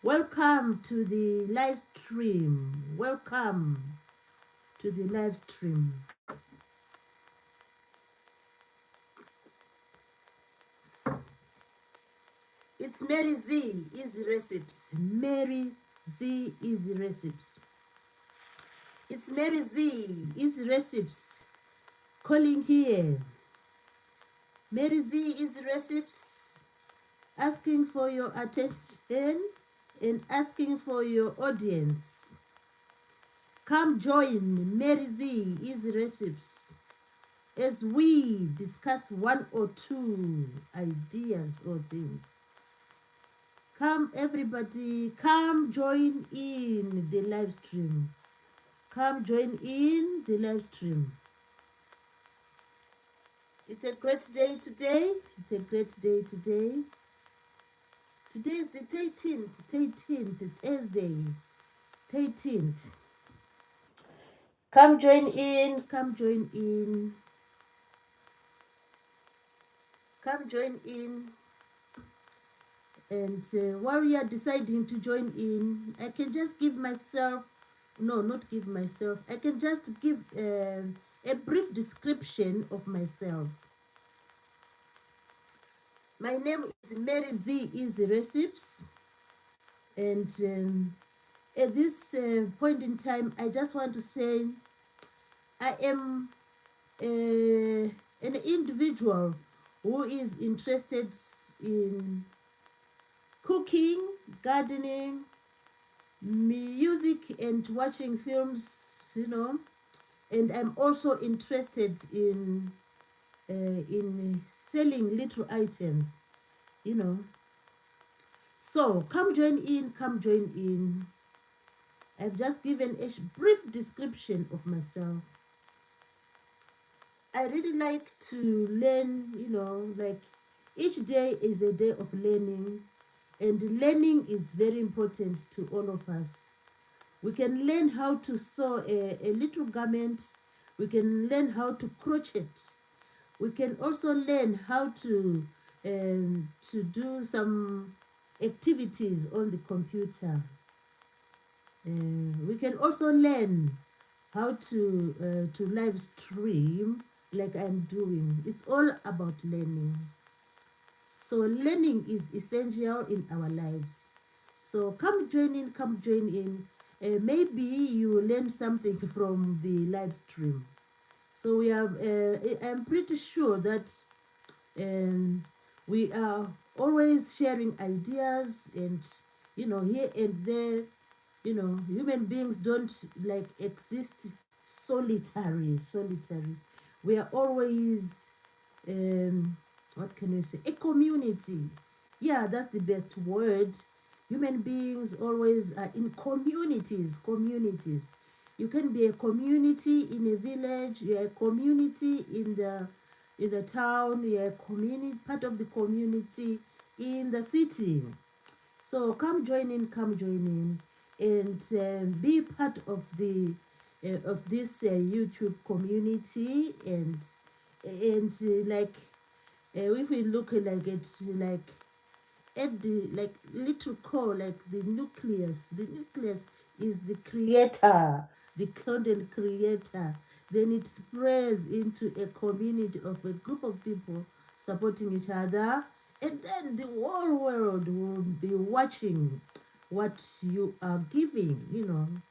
Welcome to the live stream. Welcome to the live stream. It's Mary Z Easy Recipes. Mary Z Easy Recipes. It's Mary Z Easy Recipes calling here. Mary Z Easy Recipes asking for your attention and asking for your audience. Come join Mary Z Easy Recipes as we discuss one or two ideas or things. Come everybody, come join in the live stream. Come join in the live stream. It's a great day today. It's a great day today. Today is the 13th, Thursday, 13th. Come join in, come join in. Come join in. And while we are deciding to join in, I can just give myself, no, not give myself, I can just give a brief description of myself. My name is Mary Z Easy Recipes, and at this point in time, I just want to say I am an individual who is interested in cooking, gardening, music, and watching films, and I'm also interested in selling little items, So come join in, come join in. I've just given a brief description of myself. I really like to learn, like each day is a day of learning, and learning is very important to all of us. We can learn how to sew a little garment. We can learn how to crochet. We can also learn how to do some activities on the computer. We can also learn how to live stream like I'm doing. It's all about learning. So learning is essential in our lives. So come join in, come join in. Maybe you will learn something from the live stream. So we have, I'm pretty sure that we are always sharing ideas, and here and there, human beings don't like exist solitary. We are always what can we say, a community. Yeah, that's the best word. Human beings always are in communities. You can be a community in a village, you're a community in the town, you're a community, part of the community in the city. So come join in, and be part of this YouTube community, and like if we look like it, like at the like little core, like the nucleus. The nucleus is the creator, the content creator. Then it spreads into a community of a group of people supporting each other, and then the whole world will be watching what you are giving.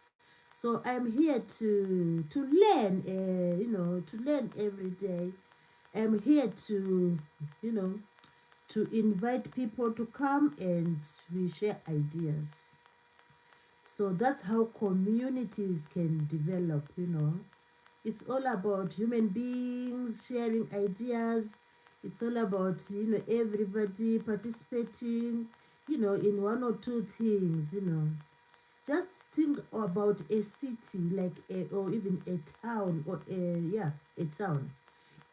So I'm here to learn, to learn every day. I'm here you know to invite people to come, and we share ideas. So that's how communities can develop. It's all about human beings sharing ideas. It's all about, everybody participating, in one or two things. Just think about a city like or even a town, or a town.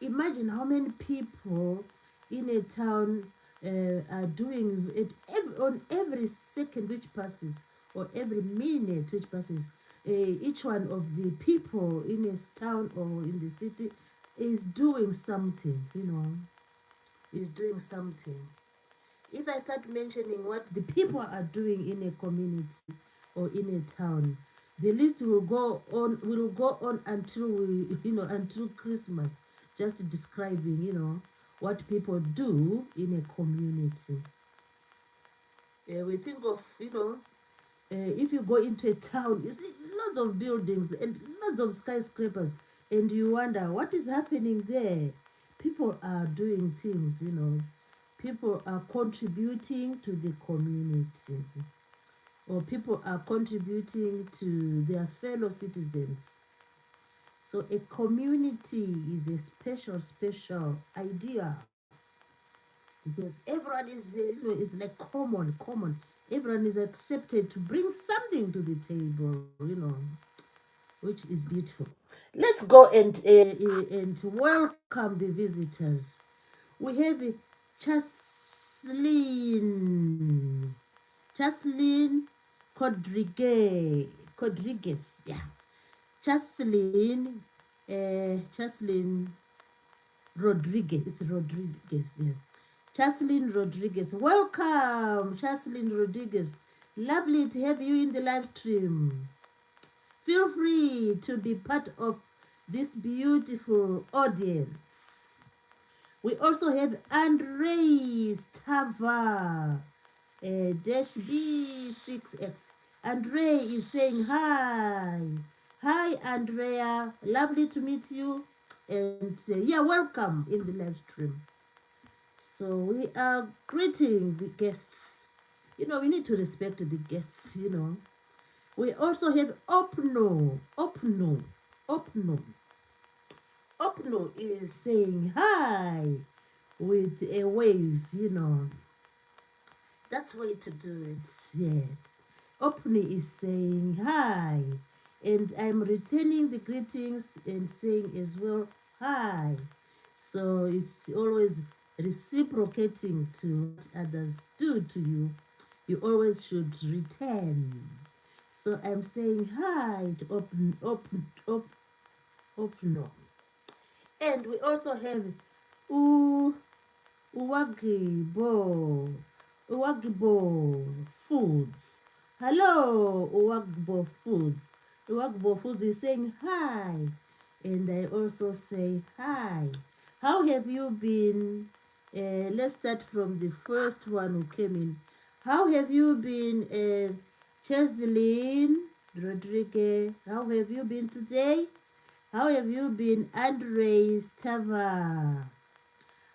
Imagine how many people in a town are doing it on every second which passes, or every minute which passes. Each one of the people in a town or in the city is doing something, is doing something. if I start mentioning what the people are doing in a community or in a town, the list will go on until we, until Christmas, just describing, what people do in a community. We think of, if you go into a town, you see lots of buildings and lots of skyscrapers, and you wonder what is happening there. People are doing things, people are contributing to the community, or people are contributing to their fellow citizens. So a community is a special idea, because everyone is like common. Everyone is accepted to bring something to the table, which is beautiful. Let's go and welcome the visitors. We have Chaslin, Chaslin Rodriguez, yeah, Chaslin, Chaslin Rodriguez. It's Rodriguez, yeah. Chaslin Rodriguez. Welcome, Chaslin Rodriguez. Lovely to have you in the live stream. Feel free to be part of this beautiful audience. We also have Andres Tava, dash B6X. Andre is saying hi. Hi, Andrea. Lovely to meet you. And yeah, welcome in the live stream. So we are greeting the guests. We need to respect the guests. We also have Opno. Opno is saying hi with a wave. That's way to do it, yeah. Opni is saying hi, and I'm returning the greetings and saying as well hi. So it's always reciprocating to what others do to you. You always should return. So I'm saying hi to Opno. And we also have U Uwagibo. Uwagibo Foods. Hello, Uwagibo Foods. Uwagibo Foods is saying hi. And I also say hi. How have you been? Let's start from the first one who came in. How have you been, Cheslin Rodriguez? How have you been today? How have you been, Andres Tava?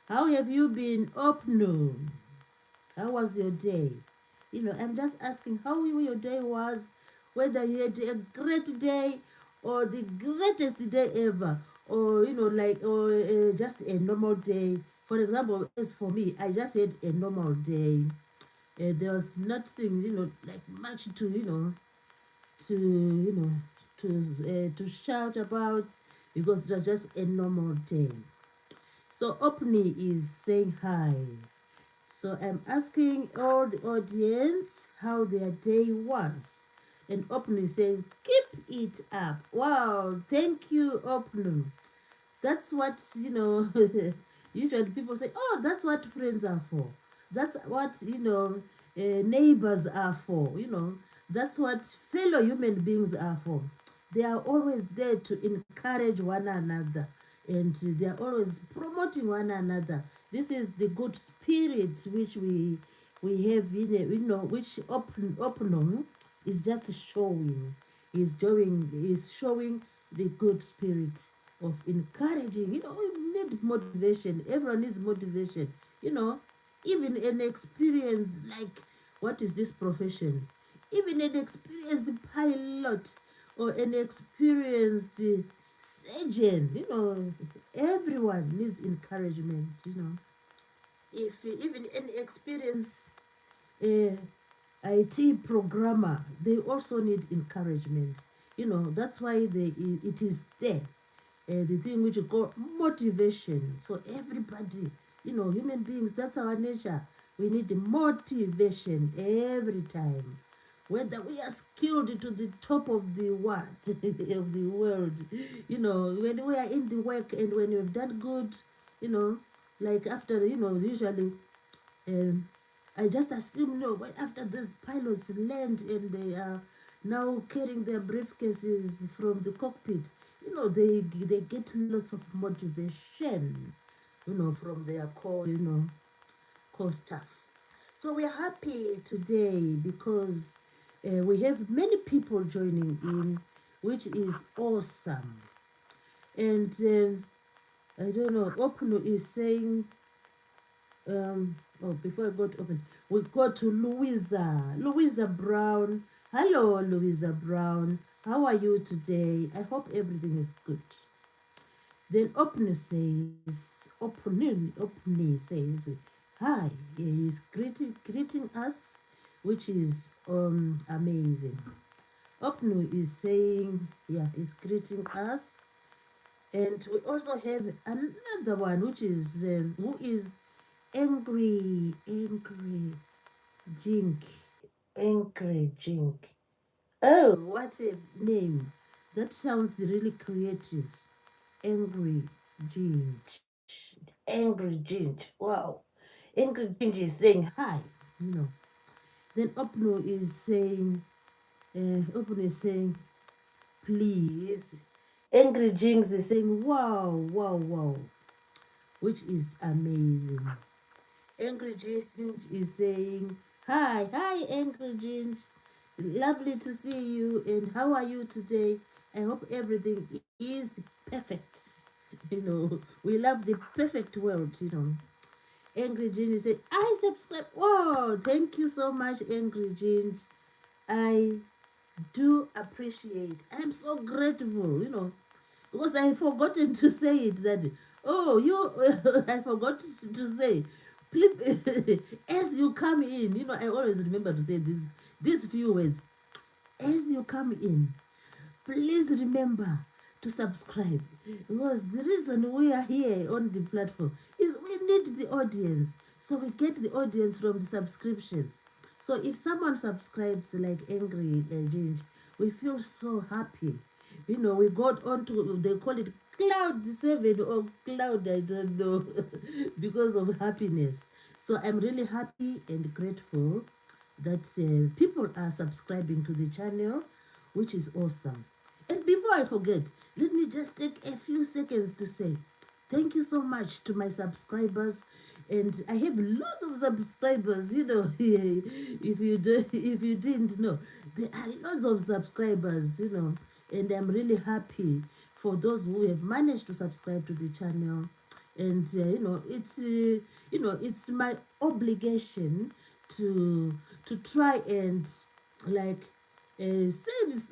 How have you been, Opno? How was your day? I'm just asking how your day was, whether you had a great day or the greatest day ever, or just a normal day. For example, as for me, I just had a normal day. There was nothing, like much to, to you know to shout about, because it was just a normal day. So Opni is saying hi. So I'm asking all the audience how their day was. And Opnu says, keep it up. Wow, thank you, Opnu. That's what, usually people say, oh, that's what friends are for. That's what, neighbors are for. That's what fellow human beings are for. They are always there to encourage one another, and they are always promoting one another. This is the good spirit which we have which Opnum is just showing. Is showing the good spirit of encouraging. We need motivation. Everyone needs motivation. Even an experience like, what is this profession? Even an experienced pilot or an experienced surgeon, everyone needs encouragement. If even an experienced uh, IT programmer, they also need encouragement. That's why it is there. The thing which you call motivation. So everybody, human beings, that's our nature. We need motivation every time. Whether we are skilled to the top of the world, of the world, when we are in the work and when we've done good, like after, usually, um, I just assume no. But after these pilots land and they are now carrying their briefcases from the cockpit, they get lots of motivation, from their core staff. So we're happy today because we have many people joining in, which is awesome. And I don't know, Opno is saying, before I go to Open, we go to Louisa Brown. Hello, Louisa Brown. How are you today? I hope everything is good. Then Opni says, hi, he's greeting us, which is amazing. Opnu is saying, yeah, he's greeting us. And we also have another one, which is who is angry Jink, angry Jink. Oh, what a name! That sounds really creative. Angry Ginge. Angry Ginge. Wow. Angry Ginge is saying hi, you know. Then Opno is saying, please. Angry Jinx is saying, wow, wow, wow, which is amazing. Angry Ginge is saying, hi, Angry Ginge. Lovely to see you. And how are you today? I hope everything is perfect. We love the perfect world. Angry Ginge said, I subscribe. Wow, thank you so much, Angry Ginge. I do appreciate. I'm so grateful, because I forgotten to say it that, oh, I forgot to say, please, as you come in, I always remember to say these few words. As you come in, please remember to subscribe, because the reason we are here on the platform is we need the audience, so we get the audience from the subscriptions. So if someone subscribes like Angry Ginge, we feel so happy. We got on to, they call it cloud 7 or cloud, I don't know, because of happiness. So I'm really happy and grateful that people are subscribing to the channel, which is awesome. And before I forget, let me just take a few seconds to say thank you so much to my subscribers. And I have lots of subscribers, if you didn't know, there are lots of subscribers, and I'm really happy for those who have managed to subscribe to the channel. And it's my obligation to try and like service,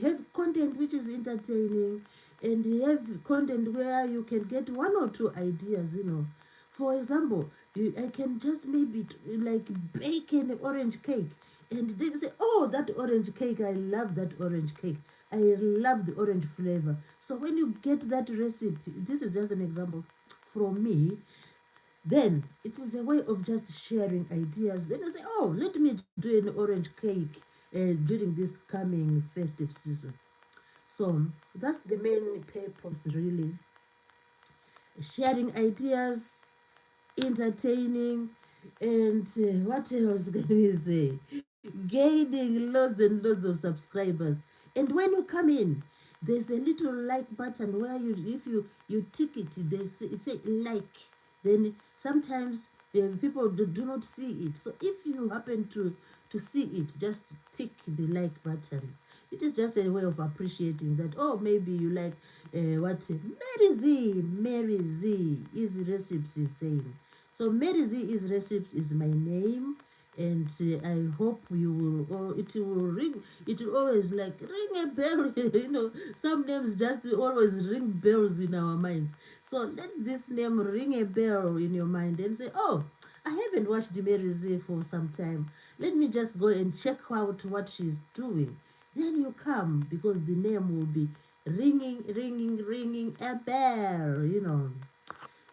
have content which is entertaining, and have content where you can get one or two ideas. For example, I can just maybe like bake an orange cake, and they say, oh, that orange cake, I love that orange cake, I love the orange flavor. So when you get that recipe, this is just an example from me, then it is a way of just sharing ideas. Then you say, oh, let me do an orange cake during this coming festive season. So that's the main purpose, really. Sharing ideas, entertaining, and what else can we say? Gaining loads and loads of subscribers. And when you come in, there's a little like button where if you tick it, it say like. Then sometimes people do not see it. So if you happen to see it, just tick the like button. It is just a way of appreciating that, oh, maybe you like what Mary Z is recipes is saying. So Mary Z is recipes is my name, and I hope you will, or it will ring, it will always like ring a bell. Some names just always ring bells in our minds. So let this name ring a bell in your mind and say, oh, I haven't watched Mary Z for some time. Let me just go and check out what she's doing. Then you come, because the name will be ringing a bell.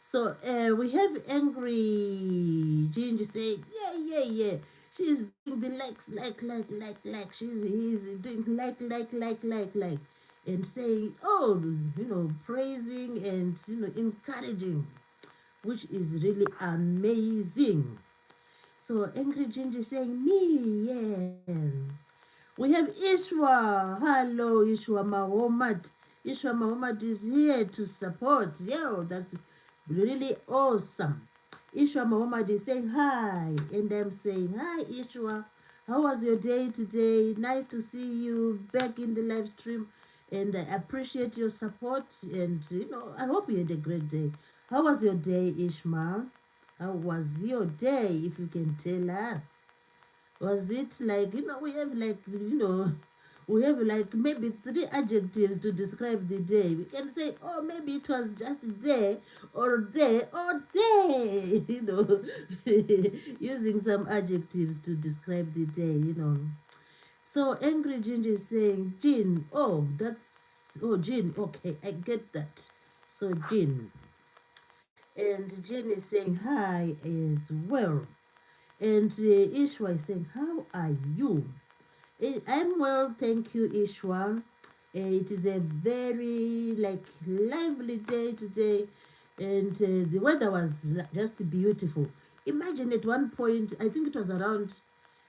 So we have Angry Ginger saying, yeah. She's doing the likes, like. He's doing like, and saying, oh, praising and encouraging, which is really amazing. So Angry Ginger is saying, me, yeah. We have Ishwa. Hello, Ishwa Muhammad. Ishwa Muhammad is here to support. Yeah, that's really awesome. Ishwa Muhammad is saying hi, and I'm saying hi, Ishwa. How was your day today? Nice to see you back in the live stream, and I appreciate your support. And I hope you had a great day. How was your day, Ishma? How was your day? If you can tell us. Was it like, we have like, we have like maybe three adjectives to describe the day. We can say, oh, maybe it was just day or day or day, using some adjectives to describe the day. So Angry Ginger is saying, Jean, Jean, okay, I get that. So Jean. And Jean is saying hi as well. And Ishwa is saying, how are you? I'm well, thank you, Ishwa. It is a very lively day today, and the weather was just beautiful. Imagine at one point, I think it was around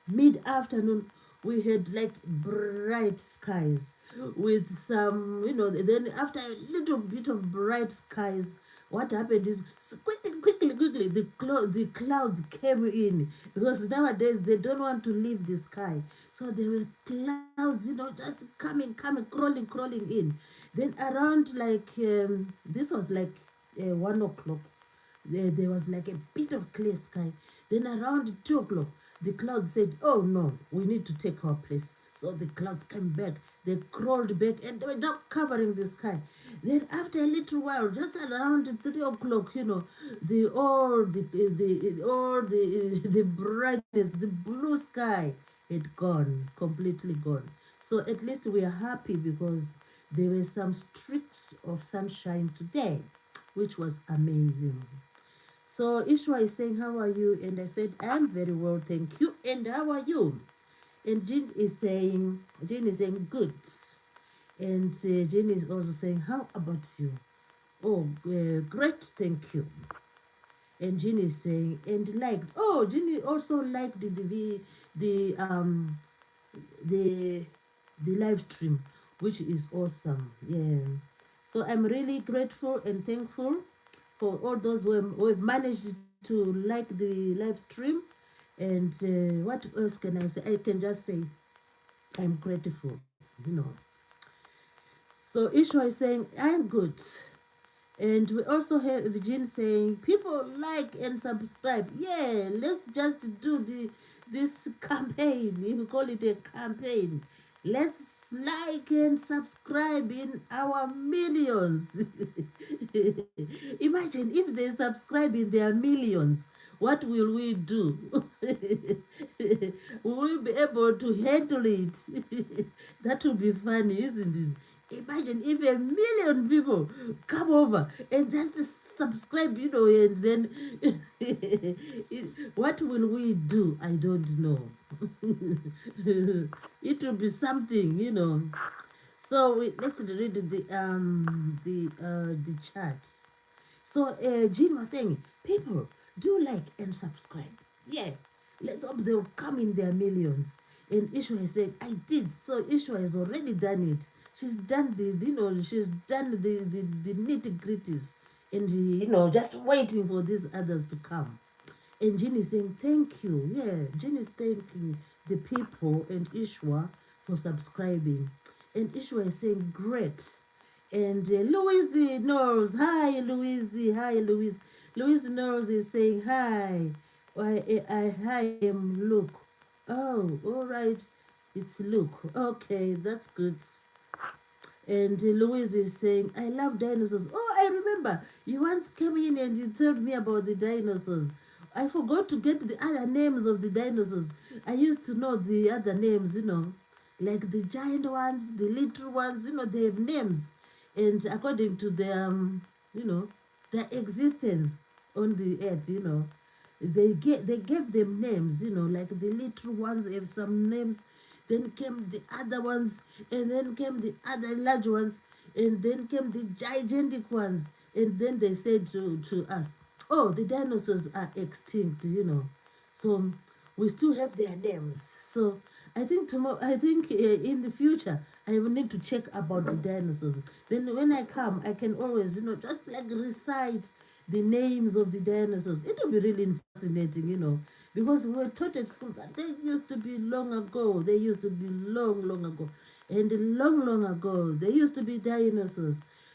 mid-afternoon, we had like bright skies with some, then after a little bit of bright skies, what happened is quickly the clouds came in, because nowadays they don't want to leave the sky. So there were clouds, just crawling in. Then around this was like 1 o'clock, there was like a bit of clear sky. Then around 2 o'clock, the clouds said, oh no, we need to take our place. So the clouds came back, they crawled back, and they were now covering the sky. Then after a little while, just around 3 o'clock, the brightness, the blue sky had gone, completely gone. So at least we are happy because there were some streaks of sunshine today, which was amazing. So Ishwa is saying, how are you? And I said, I'm very well, thank you. And how are you? And Jean is saying, good. And Jean is also saying, how about you? Oh, great, thank you. And Jean is saying, and liked. Oh, Jean also liked the the live stream, which is awesome. Yeah. So I'm really grateful and thankful for all those who have managed to like the live stream. And what else can I say? I can just say I'm grateful. So Ishwa is saying, I'm good. And we also have Virgin saying, people like and subscribe. Yeah, let's just do this campaign. You call it a campaign. Let's like and subscribe in our millions. Imagine if they subscribe in their millions. What will we do? Will we be able to handle it? That would be funny, isn't it? Imagine if 1 million people come over and just subscribe, and then what will we do? I don't know. It will be something. So let's read the chat. So Jean was saying, people do like and subscribe. Yeah, let's hope they'll come in their millions. And Ishwa is saying, I did. So Ishwa has already done it. She's done she's done the nitty gritties, and just waiting for these others to come. And Jean is saying, thank you. Yeah, Jean is thanking the people and Ishwa for subscribing. And Ishwa is saying, great. And Louise Knowles, hi Louise, hi Louise. Louise Knowles is saying, hi. Hi, am Luke. Oh, all right. It's Luke. Okay, that's good. And Louise is saying, I love dinosaurs. Oh, I remember. You once came in and you told me about the dinosaurs. I forgot to get the other names of the dinosaurs. I used to know the other names. Like the giant ones, the little ones, they have names. And according to their existence on the earth. They gave them names. Like the little ones have some names, then came the other ones, and then came the other large ones, and then came the gigantic ones. And then they said to us, oh, the dinosaurs are extinct. So we still have their names. So I think tomorrow, I think in the future, I will need to check about the dinosaurs. Then when I come, I can always, just like recite the names of the dinosaurs. It will be really fascinating, because we were taught at school that they used to be long ago. They used to be long, long ago. And long, long ago, there used to be dinosaurs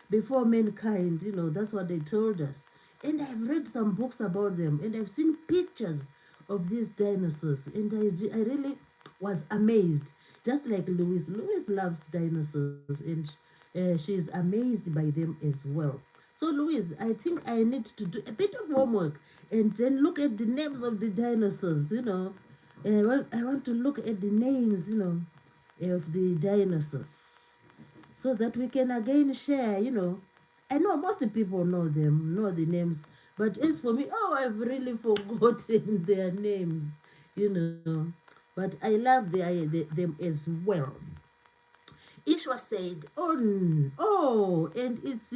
before mankind, that's what they told us. And I've read some books about them, and I've seen pictures of these dinosaurs, and I really was amazed. Just like Louise. Louise loves dinosaurs, and she's amazed by them as well. So, Louise, I think I need to do a bit of homework and then look at the names of the dinosaurs, I want to look at the names, of the dinosaurs so that we can again share, I know most people know them, know the names, but as for me, oh, I've really forgotten their names, you know. But I love them as well. Ishwa said, oh, and it's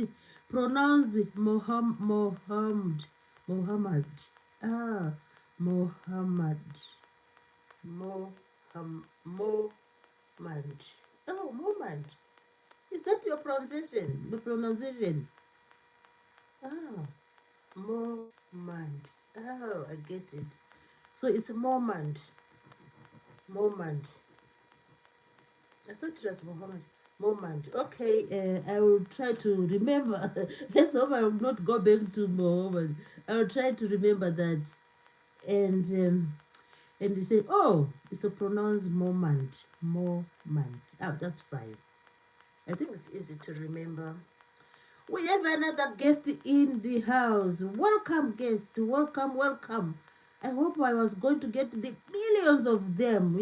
pronounced Mohammed. Ah, Mohammed. Mohammed. Oh, Mohammed. Is that your pronunciation? The pronunciation? Ah, Moment. Oh, I get it. So it's moment. Moment. I thought it was Muhammad. Moment. Okay, I will try to remember. Let's hope I will not go back to Muhammad. I will try to remember that. And they say, oh, it's a pronounced moment. Moment. Oh, that's fine. I think it's easy to remember. We have another guest in the house. Welcome, guests. Welcome, welcome. I hope I was going to get the millions of them.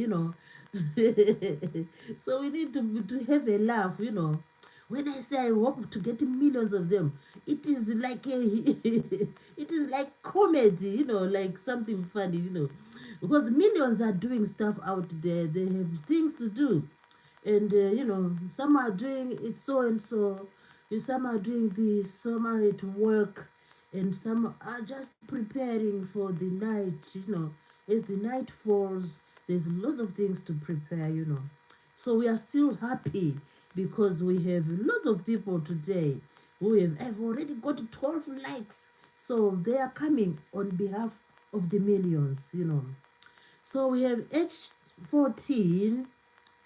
So we need to have a laugh. When I say I hope to get millions of them, it is like it is like comedy, like something funny. Because millions are doing stuff out there. They have things to do, and some are doing it so and so, some are doing this, some are at work, and some are just preparing for the night. As the night falls, there's lots of things to prepare. So we are still happy because we have lots of people today who have already got 12 likes, so they are coming on behalf of the millions. So we have H14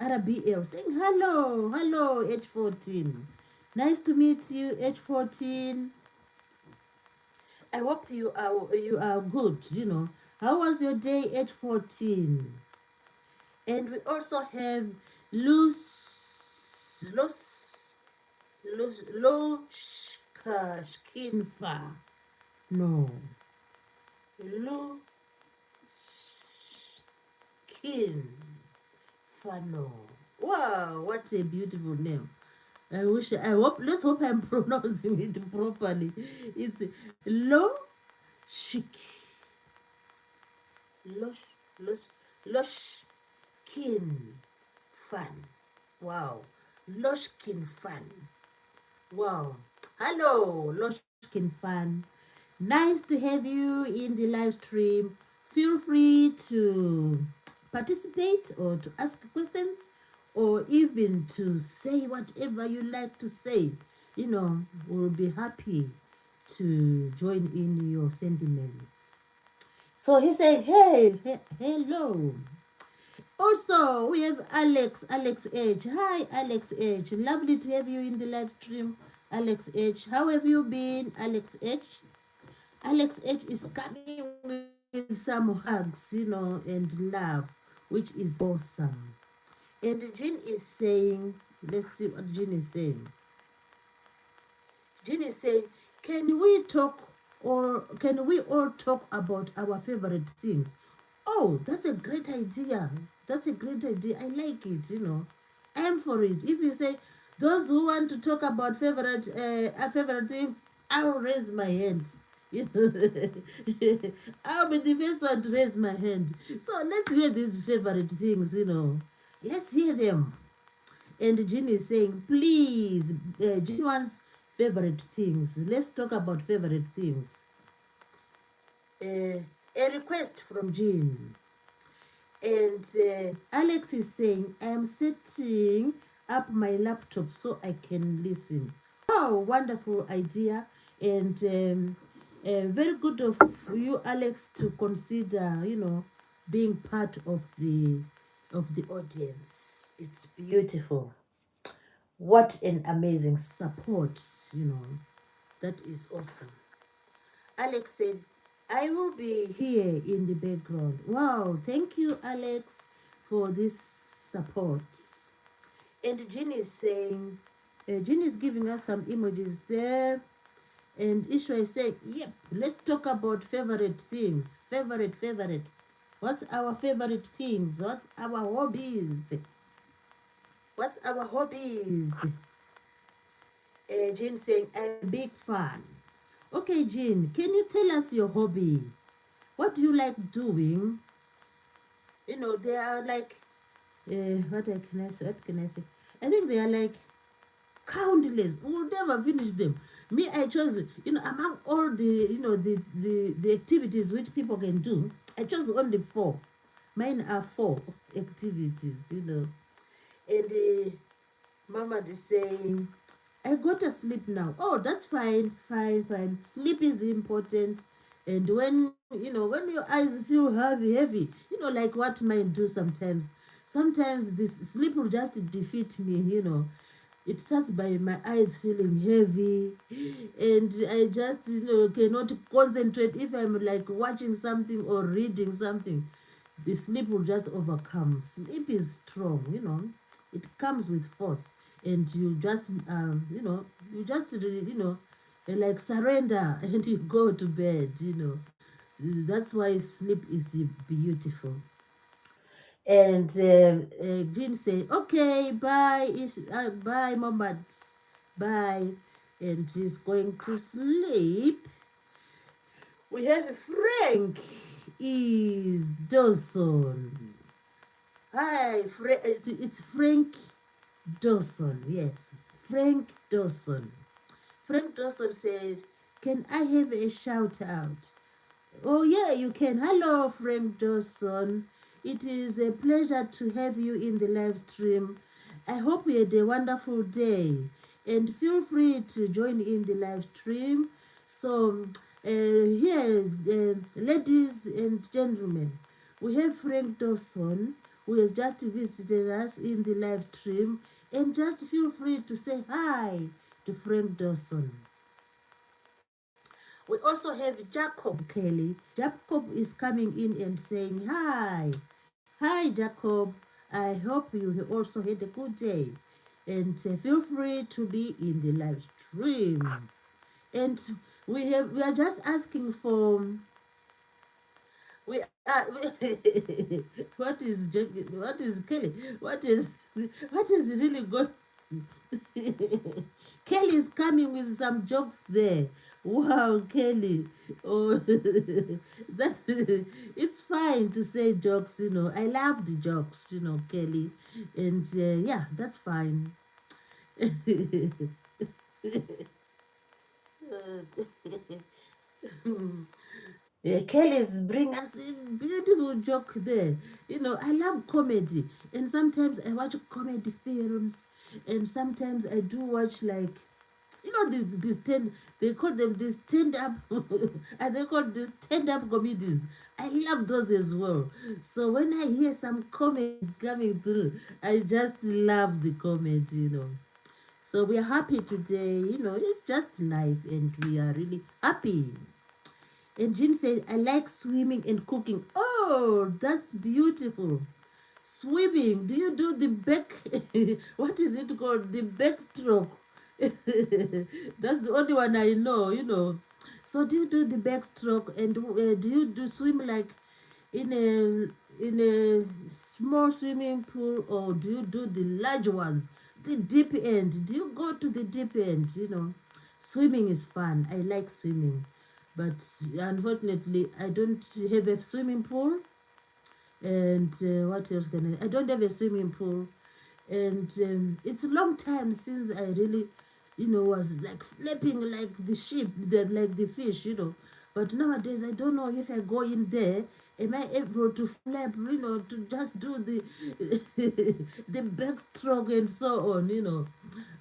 RBL saying hello, hello, H14. Nice to meet you, H14. I hope you are good. How was your day, H14? And we also have Loshkinfa. No. Loshkinfano. Wow, what a beautiful name. Let's hope I'm pronouncing it properly. It's Lo Shik. Losh, Losh, Loshkin Fan. Wow. Loshkin Fan. Wow. Hello, Loshkin Fan. Nice to have you in the live stream. Feel free to participate or to ask questions or even to say whatever you like to say. We'll be happy to join in your sentiments. So he said, hey, hello. Also, we have Alex H. Hi, Alex H. Lovely to have you in the live stream, Alex H. How have you been, Alex H? Alex H is coming with some hugs, and love, which is awesome. And Jean is saying, let's see what Jean is saying. Jean is saying, can we all talk about our favorite things? Oh, that's a great idea. That's a great idea. I like it. I'm for it. If you say those who want to talk about favorite things, I'll raise my hand. I'll be the first one to raise my hand. So let's hear these favorite things. Let's hear them. And Jean is saying, please, Jean wants favorite things. Let's talk about favorite things. A request from Jean. And Alex is saying, I am setting up my laptop so I can listen. Oh, wonderful idea. And very good of you, Alex, to consider, being part of the audience. It's beautiful. What an amazing support, That is awesome. Alex said, I will be here in the background. Wow, thank you, Alex, for this support. And Jean is saying, Jean is giving us some emojis there. And Ishwa is saying, yep, let's talk about favorite things. Favorite. What's our favorite things? What's our hobbies? Jean saying, I'm a big fan. Okay, Jean, can you tell us your hobby? What do you like doing? They are like, what can I say? I think they are like countless. We'll never finish them. Me, I chose, among all the activities which people can do, I chose only 4. Mine are 4 activities, And Mama is saying, I got to sleep now. Oh, that's fine. Sleep is important. And when your eyes feel heavy, like what mine do sometimes. Sometimes this sleep will just defeat me. It starts by my eyes feeling heavy, and I just cannot concentrate if I'm like watching something or reading something. The sleep will just overcome. Sleep is strong. It comes with force, and you just like surrender and you go to bed. That's why sleep is beautiful. And Jean say, okay, bye, bye, Mohammed, bye. And she's going to sleep. We have Frank is Dawson. Hi, it's Frank Dawson. Yeah, Frank Dawson. Frank Dawson said, can I have a shout out? Oh, yeah, you can. Hello, Frank Dawson. It is a pleasure to have you in the live stream. I hope you had a wonderful day. And feel free to join in the live stream. So, here, ladies and gentlemen, we have Frank Dawson, who has just visited us in the live stream. And just feel free to say hi to Frank Dawson. We also have Jacob Kelly. Jacob is coming in and saying hi. Hi, Jacob. I hope you also had a good day. And feel free to be in the live stream. And we are just asking for we are what is Kelly? What is really good? Kelly is coming with some jokes there. Wow, Kelly. Oh, that's it's fine to say jokes. I love the jokes. Kelly, and yeah, that's fine. Yeah, Kelly's bring us a beautiful joke there. I love comedy, and sometimes I watch comedy films, and sometimes I do watch like, they call them the stand up, and they call the stand up comedians. I love those as well. So when I hear some comedy coming through, I just love the comedy. So we are happy today. It's just life, and we are really happy. And Jean said, I like swimming and cooking. Oh, that's beautiful. Swimming. Do you do the back? What is it called? The backstroke. That's the only one I know. So do you do the backstroke, and do you do swim like in a small swimming pool, or do you do the large ones, the deep end? Do you go to the deep end? Swimming is fun. I like swimming, but unfortunately I don't have a swimming pool. And what else can I don't have a swimming pool, and it's a long time since I really was like flapping like the sheep, like the fish. But nowadays, I don't know if I go in there, am I able to flap, to just do the the backstroke and so on,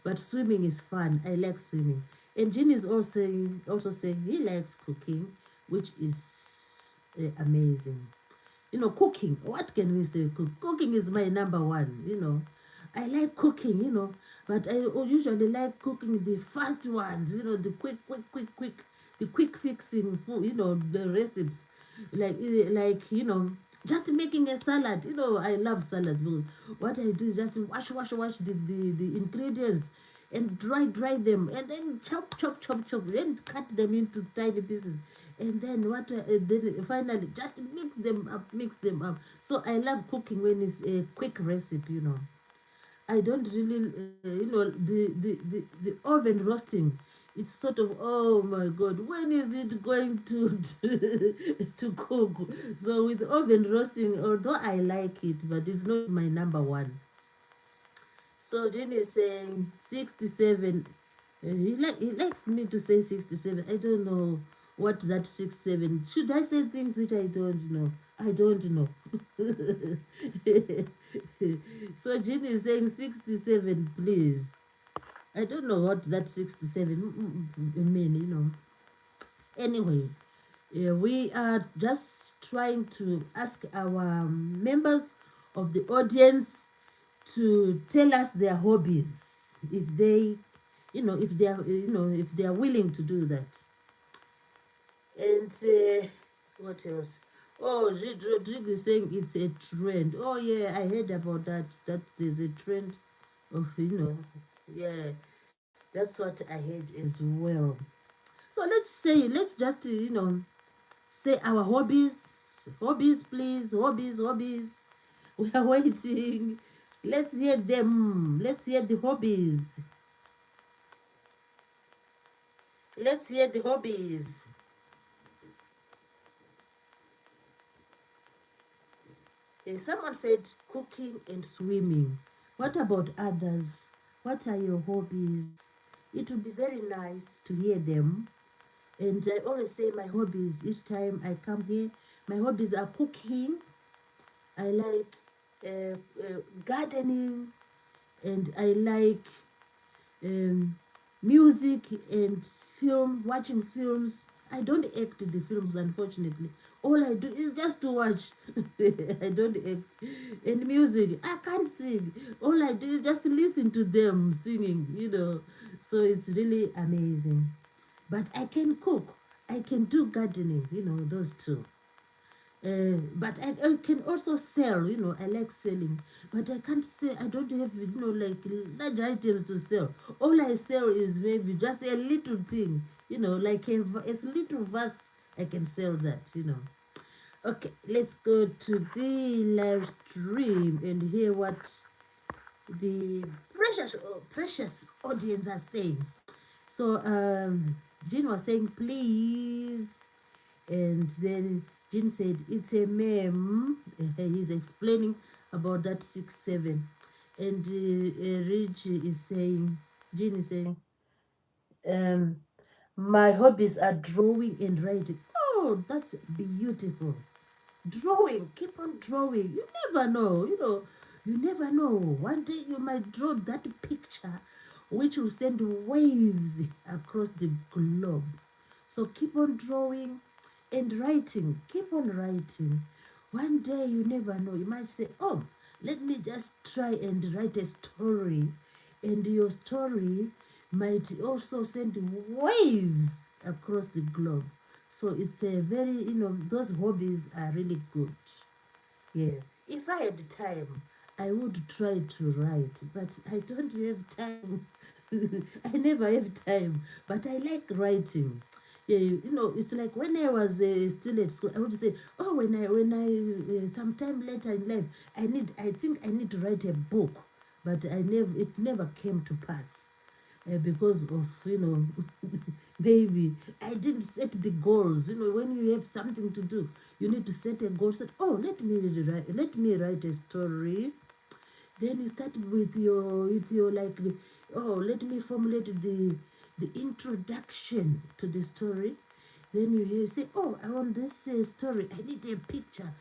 But swimming is fun. I like swimming. And Jean is also saying he likes cooking, which is amazing. Cooking. What can we say? Cooking is my number one. I like cooking. But I usually like cooking the fast ones. The quick, the quick fixing food. The recipes, like just making a salad. I love salads. Because what I do is just wash the ingredients and dry them, and then chop, then cut them into tiny pieces, and then then finally just mix them up. So I love cooking when it's a quick recipe. I don't really the oven roasting, it's sort of, oh my god, when is it going to cook? So with oven roasting, although I like it, but it's not my number one. So Jenny is saying 67. He likes me to say 67. I don't know what that 67. Should I say things which I don't know? I don't know. So Jenny is saying 67, please. I don't know what that 67 mean. Anyway, we are just trying to ask our members of the audience to tell us their hobbies, if they if they are willing to do that. And what else? Oh, Rodrigo is saying it's a trend. Oh yeah, I heard about that there's a trend of yeah, that's what I heard as well. So let's just say our hobbies, please. Hobbies. We are waiting. Let's hear them. Let's hear the hobbies. Let's hear the hobbies. Someone said cooking and swimming. What about others? What are your hobbies? It would be very nice to hear them. And I always say my hobbies each time I come here. My hobbies are cooking. I like gardening, and I like um, music and watching films. I don't act the films, unfortunately. All I do is just to watch. I don't act. And music, I can't sing. All I do is just listen to them singing. So it's really amazing. But I can cook. I can do gardening, those two. But I can also sell. I like selling, but I can't say I don't have like large items to sell. All I sell is maybe just a little thing, like a little vase. I can sell that. Okay, let's go to the live stream and hear what the precious audience are saying. So Jean was saying please, and then Jean said it's a meme. He's explaining about that 6-7, and Rich is saying, Jean is saying, um, my hobbies are drawing and writing. Oh, that's beautiful. Drawing, keep on drawing. You never know, you never know. One day you might draw that picture which will send waves across the globe. So keep on drawing and writing. Keep on writing. One day you never know. You might say, oh, let me just try and write a story. And your story might also send waves across the globe. So it's a very, those hobbies are really good. Yeah. If I had time, I would try to write, but I don't have time. I never have time, but I like writing. Yeah, it's like when I was still at school, I would say, oh, when I sometime later in life, I think I need to write a book, but it never came to pass because of maybe I didn't set the goals. When you have something to do, you need to set a goal. Set, oh, let me write a story. Then you start with your like, oh, let me formulate the introduction to the story. Then you hear say, oh, I want this story. I need a picture,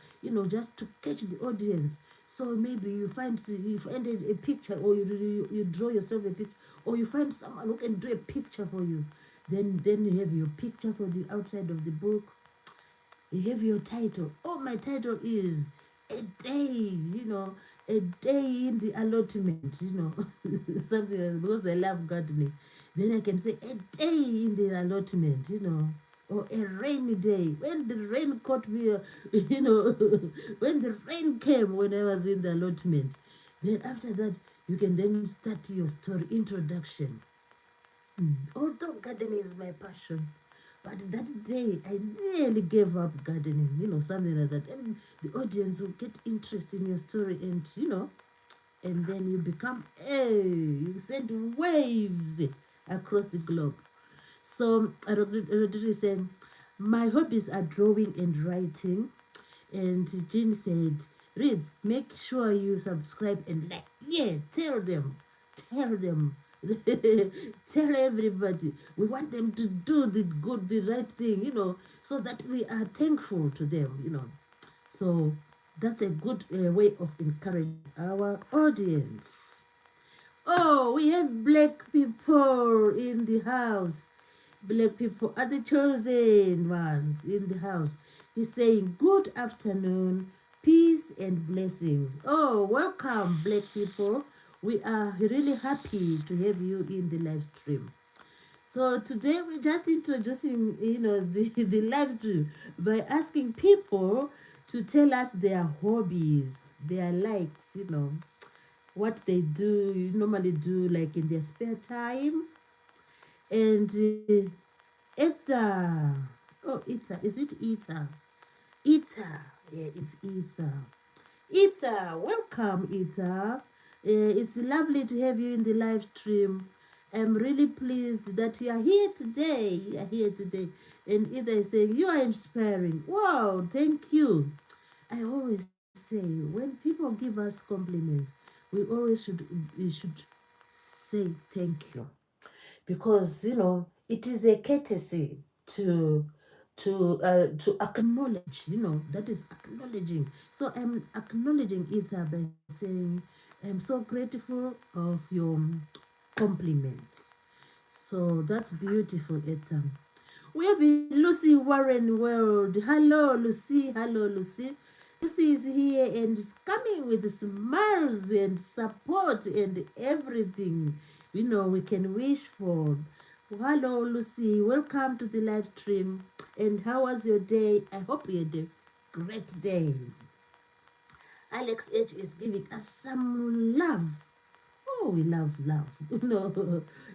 just to catch the audience. So maybe you find a picture, or you draw yourself a picture, or you find someone who can do a picture for you. Then you have your picture for the outside of the book. You have your title. Oh, my title is a day, a day in the allotment, something like, because I love gardening. Then I can say a day in the allotment, or a rainy day. When the rain caught me, when the rain came when I was in the allotment. Then after that, you can then start your story, introduction. Although gardening is my passion, but that day I nearly gave up gardening, something like that. And the audience will get interest in your story, and then you become, hey, you send waves across the globe. So Rodri is saying, my hobbies are drawing and writing. And Jean said, Read, make sure you subscribe and like. Yeah, tell them. Tell them. Tell everybody. We want them to do the right thing, so that we are thankful to them, So that's a good way of encouraging our audience. Oh, we have black people in the house. Black people are the chosen ones in the house. He's saying, good afternoon, peace and blessings. Oh, welcome, black people. We are really happy to have you in the live stream. So today we're just introducing, the live stream by asking people to tell us their hobbies, their likes, what they do, normally do like in their spare time. And Ether. Oh, Ether. Is it Ether? Ether. Yeah, it's Ether. Ether. Welcome, Ether. It's lovely to have you in the live stream. I'm really pleased that you are here today. You are here today. And Ether is saying, you are inspiring. Wow, thank you. I always say, when people give us compliments, we should say thank you, because it is a courtesy to acknowledge, that is acknowledging. So I'm acknowledging Ether by saying I'm so grateful of your compliments. So that's beautiful, Ether. We have Lucy Warren World. Hello, Lucy. Hello, Lucy. Lucy is here and is coming with smiles and support and everything we can wish for. Hello, Lucy. Welcome to the live stream. And how was your day? I hope you had a great day. Alex H is giving us some love. Oh, we love love,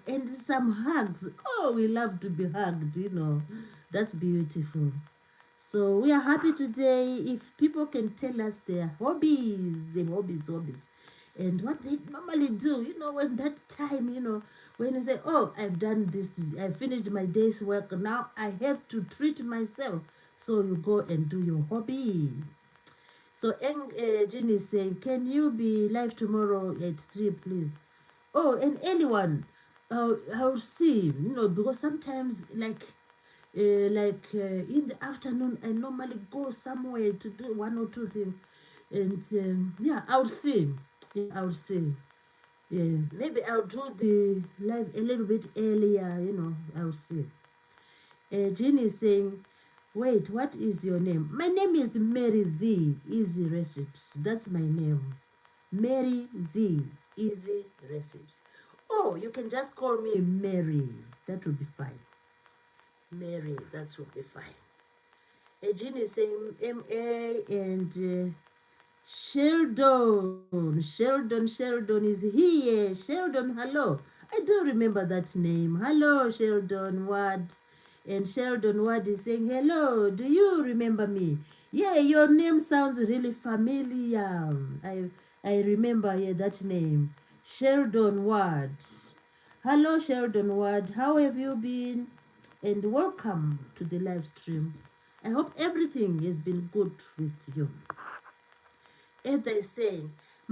and some hugs. Oh, we love to be hugged, That's beautiful. So we are happy today if people can tell us their hobbies, and what they normally do, when that time, when you say, oh, I've done this, I finished my day's work, now I have to treat myself. So you go and do your hobby. So Jean is saying, can you be live tomorrow at 3, please? Oh, and anyone, I'll see, because sometimes, in the afternoon, I normally go somewhere to do one or two things. And yeah, I'll see. Yeah, I'll see. Yeah, maybe I'll do the live a little bit earlier, I'll see. Jean is saying, wait, what is your name? My name is Mary Z, Easy Recipes. That's my name. Mary Z, Easy Recipes. Oh, you can just call me Mary. That will be fine. Mary, that will be fine. Jean is saying MA, and Sheldon is here. Sheldon, hello. I do remember that name. Hello, Sheldon Ward. And Sheldon Ward is saying, hello, do you remember me? Yeah, your name sounds really familiar. I remember that name. Sheldon Ward. Hello, Sheldon Ward. How have you been? And welcome to the live stream. I hope everything has been good with you. As they say,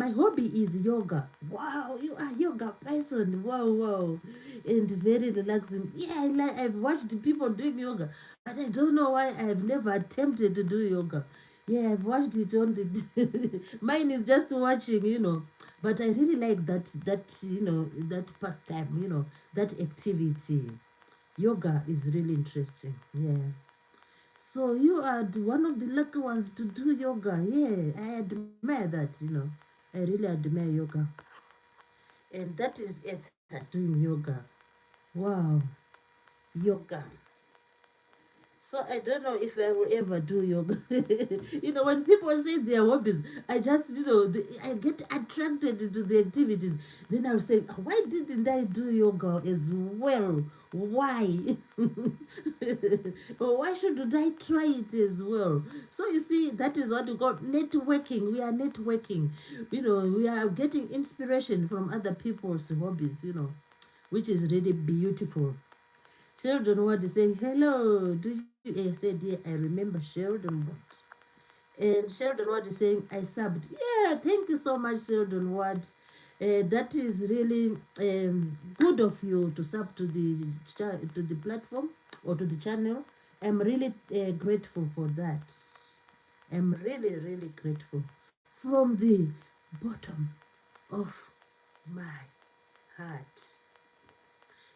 My hobby is yoga. Wow, you are yoga person. Wow, wow. And very relaxing. Yeah, I've watched people doing yoga, but I don't know why I've never attempted to do yoga. Yeah, I've watched it on the mine is just watching, But I really like that pastime, that activity. Yoga is really interesting. Yeah. So you are one of the lucky ones to do yoga. Yeah, I admire that. I really admire yoga. And that is Esther doing yoga. Wow, yoga. So I don't know if I will ever do yoga. When people say their hobbies, I just, I get attracted to the activities. Then I'll say, why didn't I do yoga as well? Why? Or why shouldn't I try it as well? So you see, that is what we call networking. We are networking. We are getting inspiration from other people's hobbies, which is really beautiful. Sheldon Ward is saying, hello, do you? I said, yeah, I remember Sheldon Ward. And Sheldon Ward is saying, I subbed. Yeah, thank you so much, Sheldon Ward. That is really good of you to sub to the platform or to the channel. I'm really grateful for that. I'm really, really grateful from the bottom of my heart.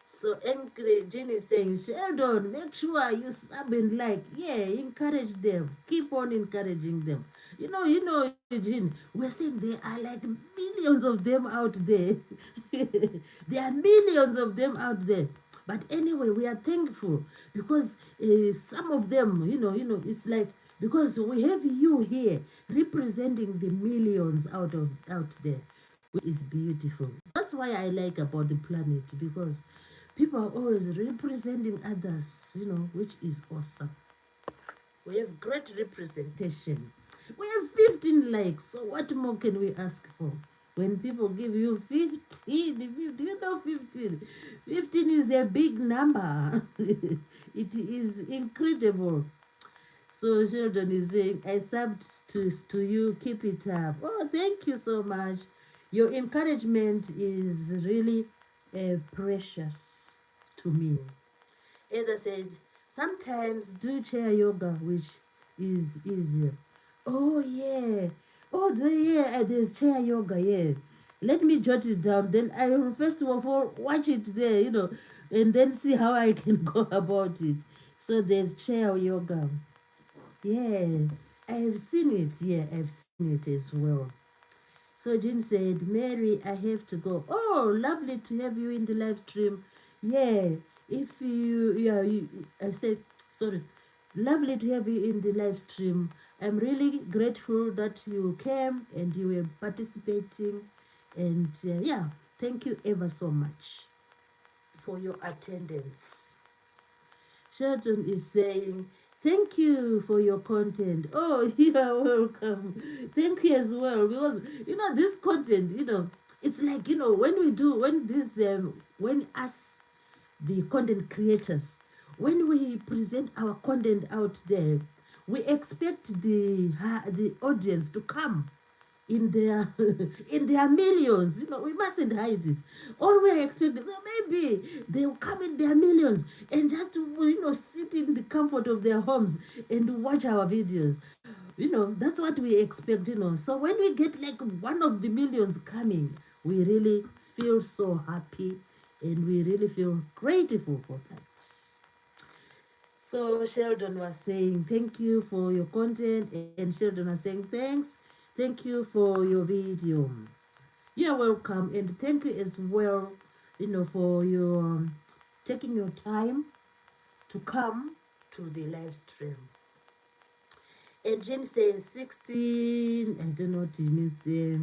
So angry Jean is saying, Sheldon, make sure you sub and like. Yeah, encourage them. Keep on encouraging them. Jean, we're saying there are like millions of them out there. There are millions of them out there. But anyway, we are thankful because some of them, it's like because we have you here representing the millions out there, which is beautiful. That's why I like about the planet because people are always representing others, which is awesome. We have great representation. We have 15 likes, so what more can we ask for? When people give you 15, you know 15. 15 is a big number. It is incredible. So Sheldon is saying, I subbed to you, keep it up. Oh, thank you so much. Your encouragement is really precious to me. As I said, sometimes do chair yoga, which is easier. Oh yeah. There's chair yoga, yeah. Let me jot it down. Then I will first of all watch it there, and then see how I can go about it. So there's chair yoga. Yeah. I've seen it. Yeah, I've seen it as well. So Jean said, Mary, I have to go. Oh, lovely to have you in the live stream. Yeah, if I said, sorry, lovely to have you in the live stream. I'm really grateful that you came and you were participating. And yeah, thank you ever so much for your attendance. Shelton is saying, thank you for your content. Oh, you are welcome. Thank you as well. Because, this content, it's like, when us, the content creators, when we present our content out there, we expect the audience to come in their in their millions. We mustn't hide it. All we're expecting, maybe they'll come in their millions and just sit in the comfort of their homes and watch our videos. That's what we expect. So when we get like one of the millions coming, we really feel so happy and we really feel grateful for that. So Sheldon was saying, thank you for your content. And Sheldon was saying, thank you for your video. You're welcome. And thank you as well, for your taking your time to come to the live stream. And Jane says 16, I don't know what it means there.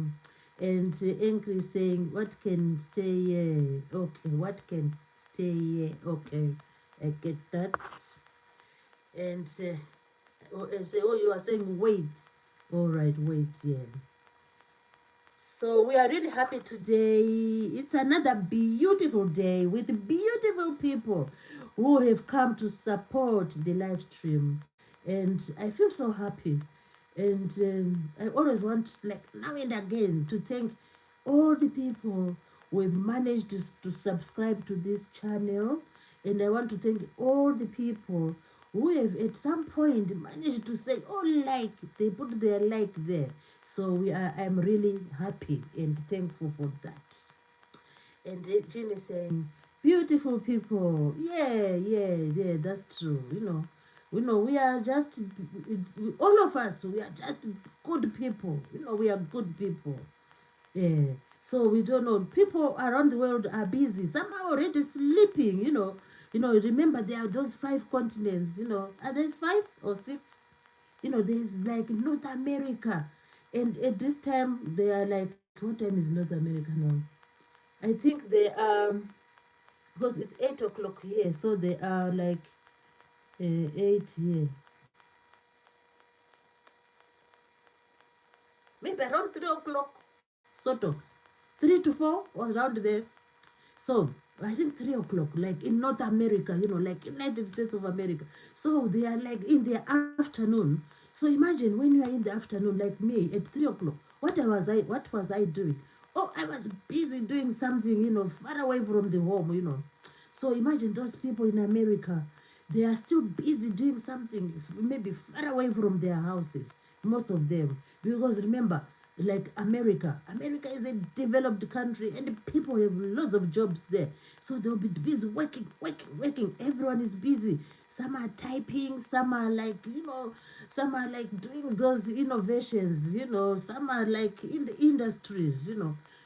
And Angry saying, what can stay here? Okay, what can stay here? Okay, I get that. And say, you are saying wait. All right, wait, yeah. So we are really happy today. It's another beautiful day with beautiful people who have come to support the live stream. And I feel so happy. And I always want, like now and again, to thank all the people who have managed to subscribe to this channel. And I want to thank all the people who have at some point managed to say, oh, like, they put their like there. So I'm really happy and thankful for that. And Jean is saying, beautiful people. Yeah, yeah, yeah, that's true. We are just, all of us, we are just good people. We are good people. Yeah. So we don't know. People around the world are busy. Some are already sleeping. Remember there are those 5 continents. Are there 5 or 6? There's like North America. And at this time, they are like, what time is North America now? I think they are, because it's 8 o'clock here, so they are like 8 here. Maybe around 3 o'clock, sort of. 3 to 4 or around there. So I think 3 o'clock, like in North America, like United States of America. So they are like in the afternoon. So imagine when you are in the afternoon, like me, at 3 o'clock. What was I doing? Oh, I was busy doing something, far away from the home. So imagine those people in America. They are still busy doing something, maybe far away from their houses, most of them. Because remember, like America is a developed country and people have lots of jobs there. So they'll be busy working, working, working. Everyone is busy. Some are typing, some are like, some are like doing those innovations, some are like in the industries.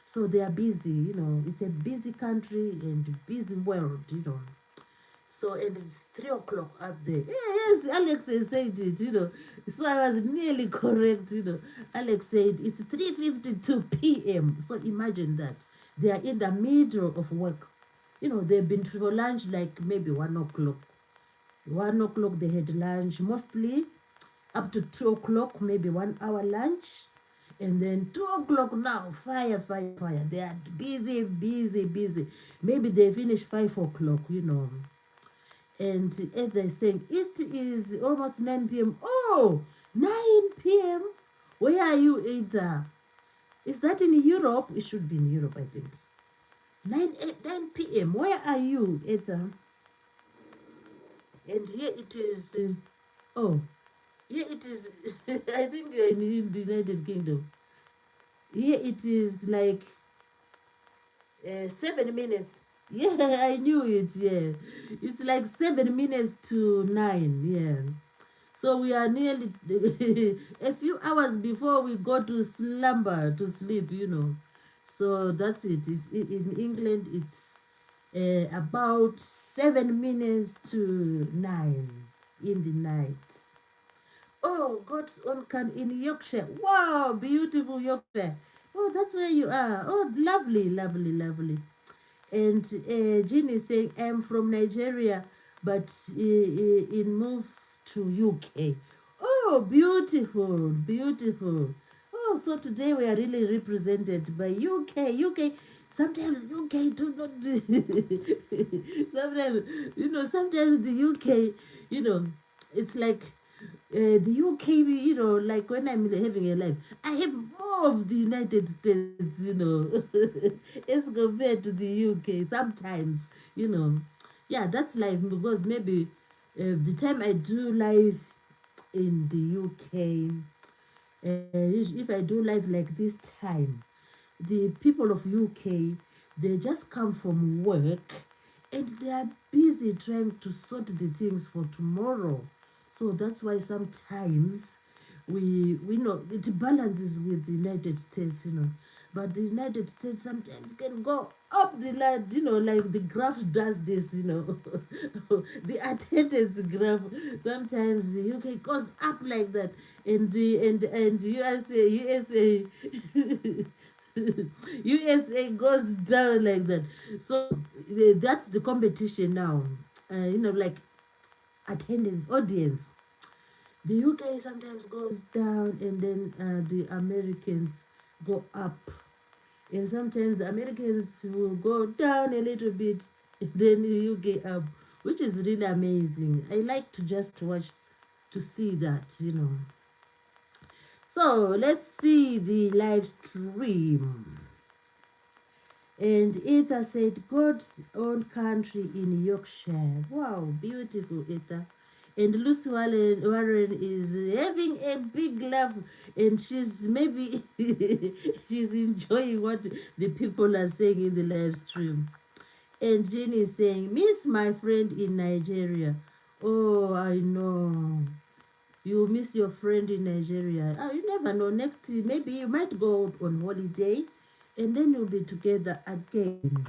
So they are busy. It's a busy country and busy world. So, and it's 3 o'clock up there. Yes, Alex has said it. So I was nearly correct. Alex said it's 3:52 p.m. So imagine that. They are in the middle of work. They've been for lunch like maybe 1 o'clock. 1 o'clock they had lunch, mostly up to 2 o'clock, maybe 1 hour lunch. And then 2 o'clock now, fire, fire, fire. They are busy, busy, busy. Maybe they finish 5 o'clock. And as they're saying, it is almost 9 p.m. Oh, 9 p.m. Where are you, Either? Is that in Europe? It should be in Europe, I think. 9 p.m. Where are you, Either? And here it is. Oh, here it is. I think you're in the United Kingdom. Here it is like 7 minutes. Yeah, I knew it. Yeah, it's like 7 minutes to 9. Yeah. So we are nearly a few hours before we go to slumber, to sleep. So that's it. It's in England. It's about 7 minutes to 9 in the night. Oh, God's own can in Yorkshire. Wow, beautiful Yorkshire. Oh, that's where you are. Oh, lovely, lovely, lovely. And Jean is saying, I'm from Nigeria, but in move to UK. Oh, beautiful, beautiful. Oh, so today we are really represented by UK. UK, sometimes UK do not do. Sometimes the UK, it's like the UK, like when I'm having a life, I have more of the United States, as compared to the UK sometimes, you know. Yeah, that's life because maybe the time I do life in the UK, if I do life like this time, the people of UK, they just come from work and they are busy trying to sort the things for tomorrow. So that's why sometimes we know it balances with the United States. But the United States sometimes can go up the line, like the graph does this. The attendance graph. Sometimes the UK goes up like that, and USA USA goes down like that. So that's the competition now. Like attendance, audience. The UK sometimes goes down, and then the Americans go up. And sometimes the Americans will go down a little bit, and then the UK up, which is really amazing. I like to just watch to see that. So let's see the live stream. And Ether said, God's own country in Yorkshire. Wow, beautiful, Ether. And Lucy Warren is having a big laugh, and she's maybe she's enjoying what the people are saying in the live stream. And Jean is saying, Miss my friend in Nigeria. Oh, I know. You miss your friend in Nigeria. Oh, you never know. Next, maybe you might go on holiday and then you'll be together again.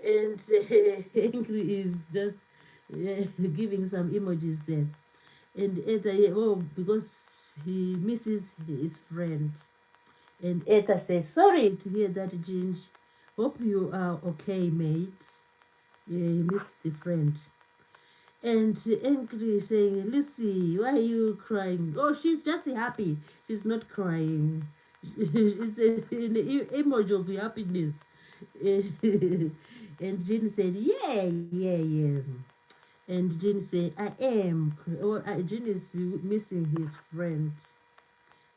And Angry is just giving some emojis there. And Ether, oh, because he misses his friend. And Ether says, sorry to hear that, Ginge. Hope you are okay, mate. Yeah, he missed the friend. And Angry saying, Lucy, why are you crying? Oh, she's just happy. She's not crying. It's an emoji of happiness. And Jean said, yeah, yeah, yeah. And Jean said, I am. Oh, Jean is missing his friend.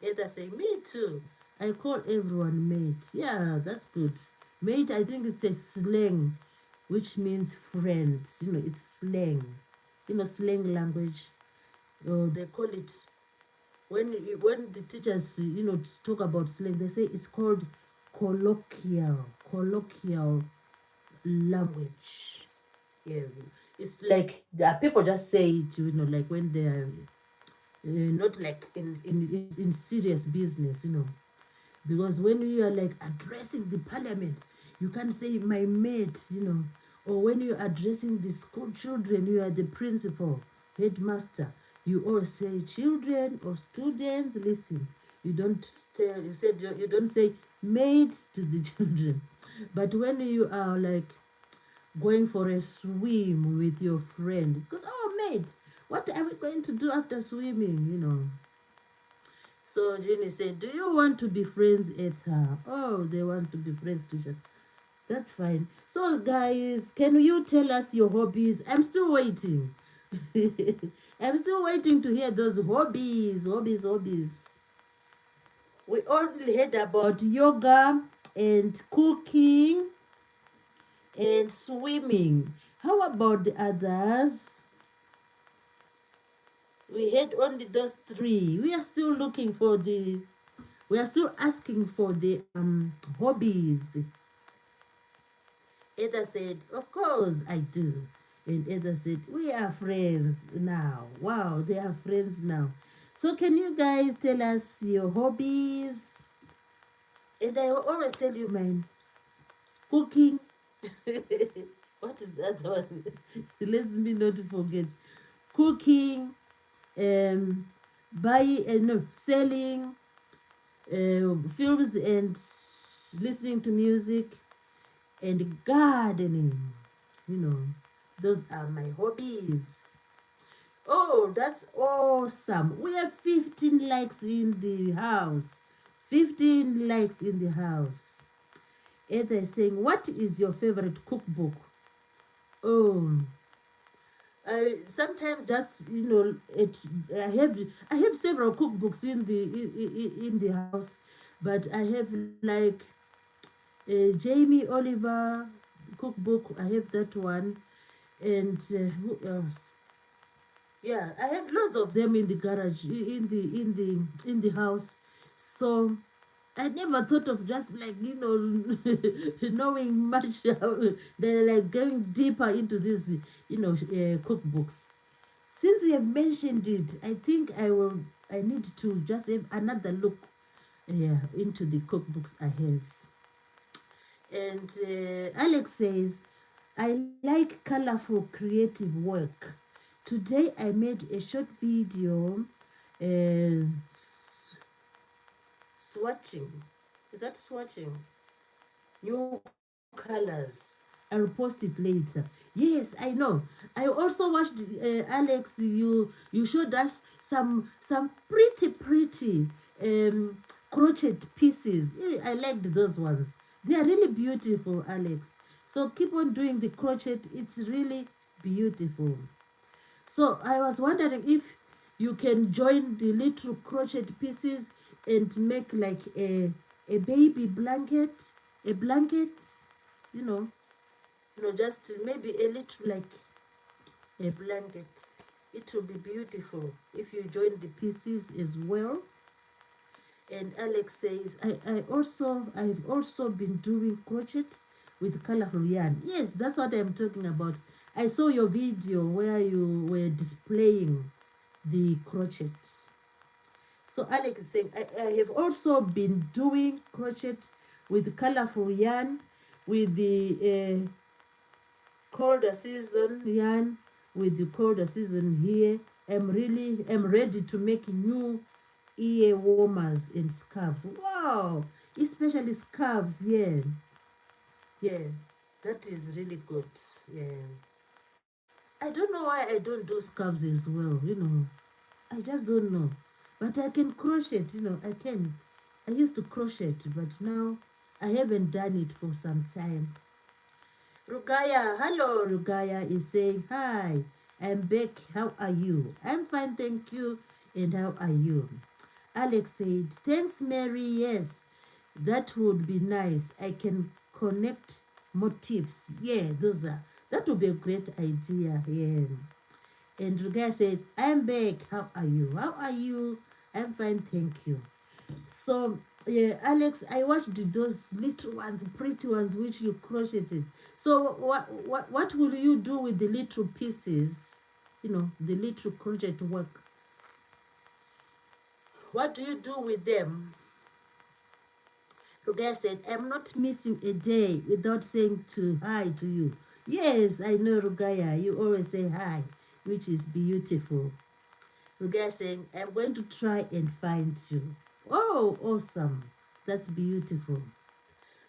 Ada said, me too. I call everyone mate. Yeah, that's good. Mate, I think it's a slang, which means friends. You know, it's slang. You know, slang language. Oh, they call it when the teachers talk about slang, they say it's called colloquial language. Yeah, it's like people just say it, like when they are not like in serious business, because when you are like addressing the parliament, you can't say my mate, or when you're addressing the school children, you are the principal, headmaster, you all say children or students, listen. You don't tell, you don't say mate to the children. But when you are like going for a swim with your friend, because oh mate, what are we going to do after swimming? So Jenny said, do you want to be friends, Ether? Oh, they want to be friends, teacher. That's fine. So, guys, can you tell us your hobbies? I'm still waiting. I'm still waiting to hear those hobbies. We already heard about yoga and cooking and swimming. How about the others? We had only those three. We are still looking for the we are still asking for the hobbies. Ada said, of course I do. And Ada said, we are friends now. Wow, they are friends now. So can you guys tell us your hobbies? And I will always tell you mine. Cooking. What is that one? Let me not forget. Cooking, selling, films and listening to music, and gardening. Those are my hobbies. Oh, that's awesome. We have 15 likes in the house. 15 likes in the house. And they're saying, what is your favorite cookbook? Oh, I sometimes just I have several cookbooks in the house, but I have like Jamie Oliver cookbook. I have that one, and who else? Yeah, I have lots of them in the garage, in the house. So I never thought of just like knowing much. They're like going deeper into these cookbooks. Since we have mentioned it, I think I need to just have another look into the cookbooks I have. And Alex says, I like colorful creative work. Today I made a short video swatching. Is that swatching? New colors. I'll post it later. Yes, I know. I also watched Alex. You showed us some pretty crochet pieces. I liked those ones. They are really beautiful, Alex. So keep on doing the crochet. It's really beautiful. So I was wondering if You can join the little crochet pieces and make like a baby blanket, a blanket, you know, just maybe a little like a blanket. It will be beautiful if you join the pieces as well. And Alex says, I've also been doing crochet with colorful yarn. Yes, that's what I'm talking about. I saw your video where you were displaying the crochets. So Alex is saying, I have also been doing crochet with colorful yarn, with the colder season yarn, with the colder season here. I'm ready to make new ear warmers and scarves. Wow, especially scarves. Yeah, yeah, that is really good. Yeah, I don't know why I don't do scarves as well. I just don't know, but I can crochet. I can. I used to crochet, but now I haven't done it for some time. Rugaya, hello. Rugaya is saying hi. I'm back. How are you? I'm fine, thank you. And how are you? Alex said, thanks, Mary. Yes, that would be nice. I can connect motifs. Yeah, that would be a great idea. Yeah. And Rugaya said, I'm back. How are you? How are you? I'm fine, thank you. So, yeah, Alex, I watched those little ones, pretty ones, which you crocheted. So, what will you do with the little pieces? The little crochet work. What do you do with them? Rugaya said, I'm not missing a day without saying hi to you. Yes, I know, Rugaya. You always say hi, which is beautiful. Rugaya saying, I'm going to try and find you. Oh, awesome. That's beautiful.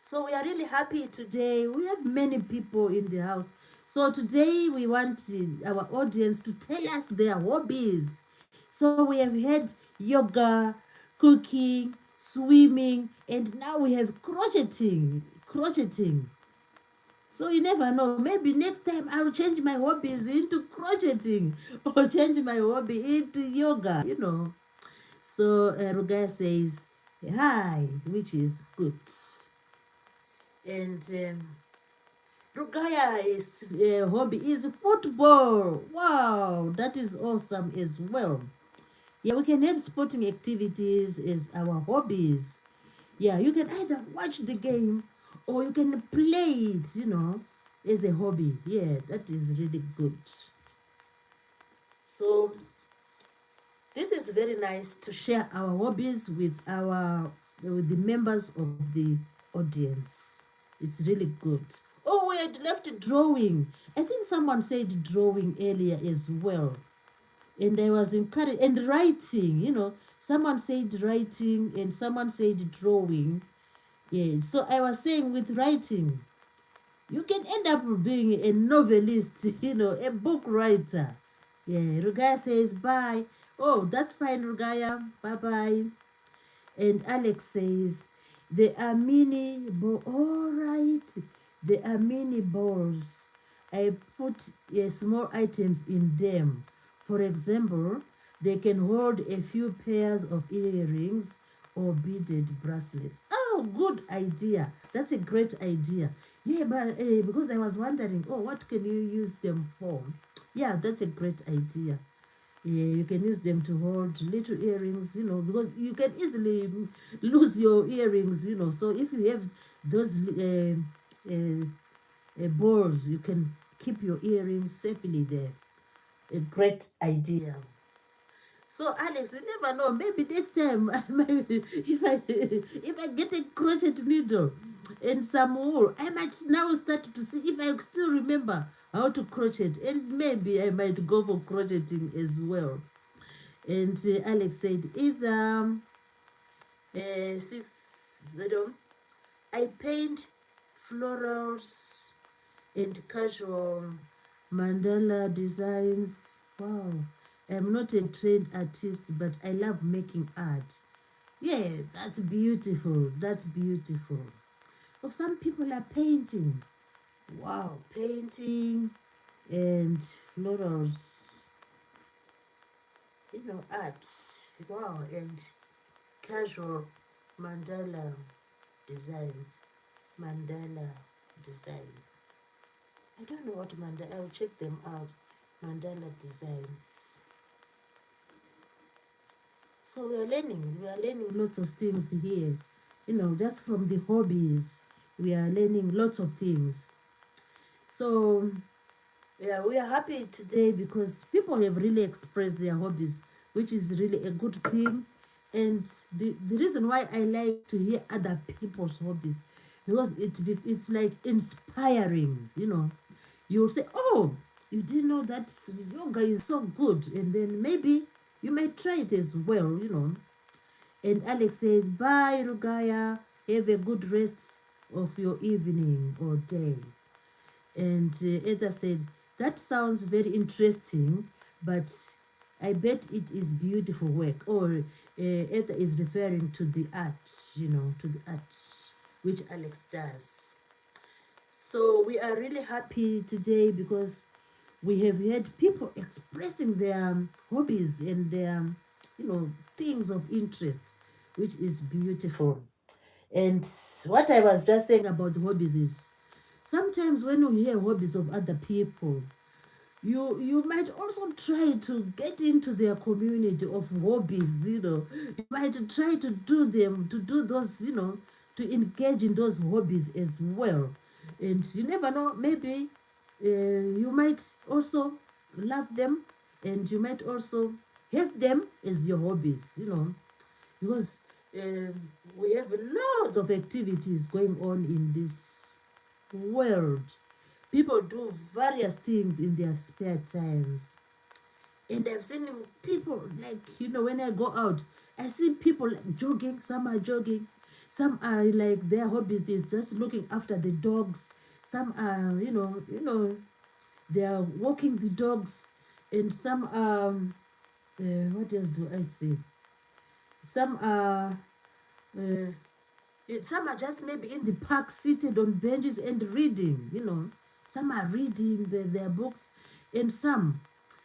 So we are really happy today. We have many people in the house. So today we want our audience to tell us their hobbies. So we have had yoga, cooking, swimming, and now we have crocheting. Crocheting. So you never know. Maybe next time I'll change my hobbies into crocheting or change my hobby into yoga. So Rugaya says, hi, which is good. And Rugaya's hobby is football. Wow, that is awesome as well. Yeah, we can have sporting activities as our hobbies. Yeah, you can either watch the game or you can play it, as a hobby. Yeah, that is really good. So this is very nice to share our hobbies with the members of the audience. It's really good. Oh, we had left drawing. I think someone said drawing earlier as well. And I was encouraged. And writing. Someone said writing and someone said drawing. Yeah, so I was saying with writing, you can end up being a novelist, a book writer. Yeah, Rugaya says bye. Oh, that's fine, Rugaya. Bye bye. And Alex says, there are mini balls. All right. There are mini balls. I put small items in them. For example, they can hold a few pairs of earrings or beaded bracelets. Oh, good idea. That's a great idea. Yeah, but because I was wondering, what can you use them for? Yeah, that's a great idea. Yeah, you can use them to hold little earrings, because you can easily lose your earrings. So if you have those balls, you can keep your earrings safely there. A great idea. So Alex, you never know. Maybe next time, if I get a crochet needle and some wool, I might now start to see if I still remember how to crochet, and maybe I might go for crocheting as well. And Alex said, either 6, I paint florals and casual mandala designs. Wow. I'm not a trained artist, but I love making art. Yeah, that's beautiful. That's beautiful. Oh, some people are painting. Wow, painting and florals. art. Wow, and casual mandala designs. Mandala designs. I don't know what mandala. I'll check them out. Mandala designs. So we are learning. We are learning lots of things here. Just from the hobbies, we are learning lots of things. So yeah, we are happy today because people have really expressed their hobbies, which is really a good thing. And the reason why I like to hear other people's hobbies, because it's like inspiring. You'll say, oh, you didn't know that yoga is so good, and then maybe you might try it as well. And Alex says, bye, Rugaya. Have a good rest of your evening or day. And Edda said, that sounds very interesting, but I bet it is beautiful work. Or Edda is referring to the art, to the art which Alex does. So we are really happy today because we have had people expressing their hobbies and their, things of interest, which is beautiful. And what I was just saying about hobbies is sometimes when you hear hobbies of other people, you might also try to get into their community of hobbies. You might try to do those, to engage in those hobbies as well. And you never know, maybe you might also love them, and you might also have them as your hobbies, because we have lots of activities going on in this world. People do various things in their spare times. And I've seen people, like, when I go out, I see people like jogging. Some are jogging. Some are like, their hobbies is just looking after the dogs. Some are, they are walking the dogs. And some are, what else do I see? Some are, some are just maybe in the park seated on benches and reading. Some are reading their books, and some,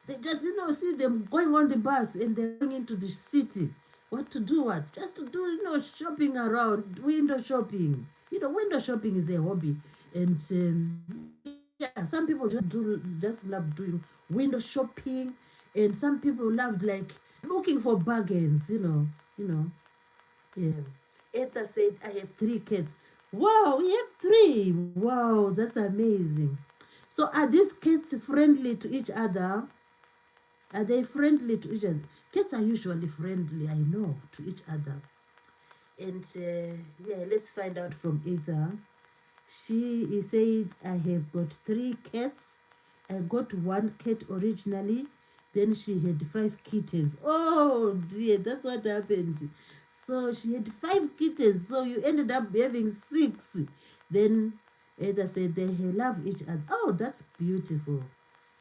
they just, see them going on the bus and they're going into the city. What to do? What? Just to do, shopping around, window shopping. Window shopping is a hobby. And yeah, some people just love doing window shopping. And some people love, like, looking for bargains. Yeah. Ether said, I have 3 kids. Wow, we have 3. Wow, that's amazing. So are these kids friendly to each other? Are they friendly to each other? Kids are usually friendly, I know, to each other. And yeah, let's find out from Ether. He said, I have got 3 cats. I got 1 cat originally. Then she had 5 kittens. Oh dear, that's what happened. So she had 5 kittens. So you ended up having 6. Then Ada said they love each other. Oh, that's beautiful.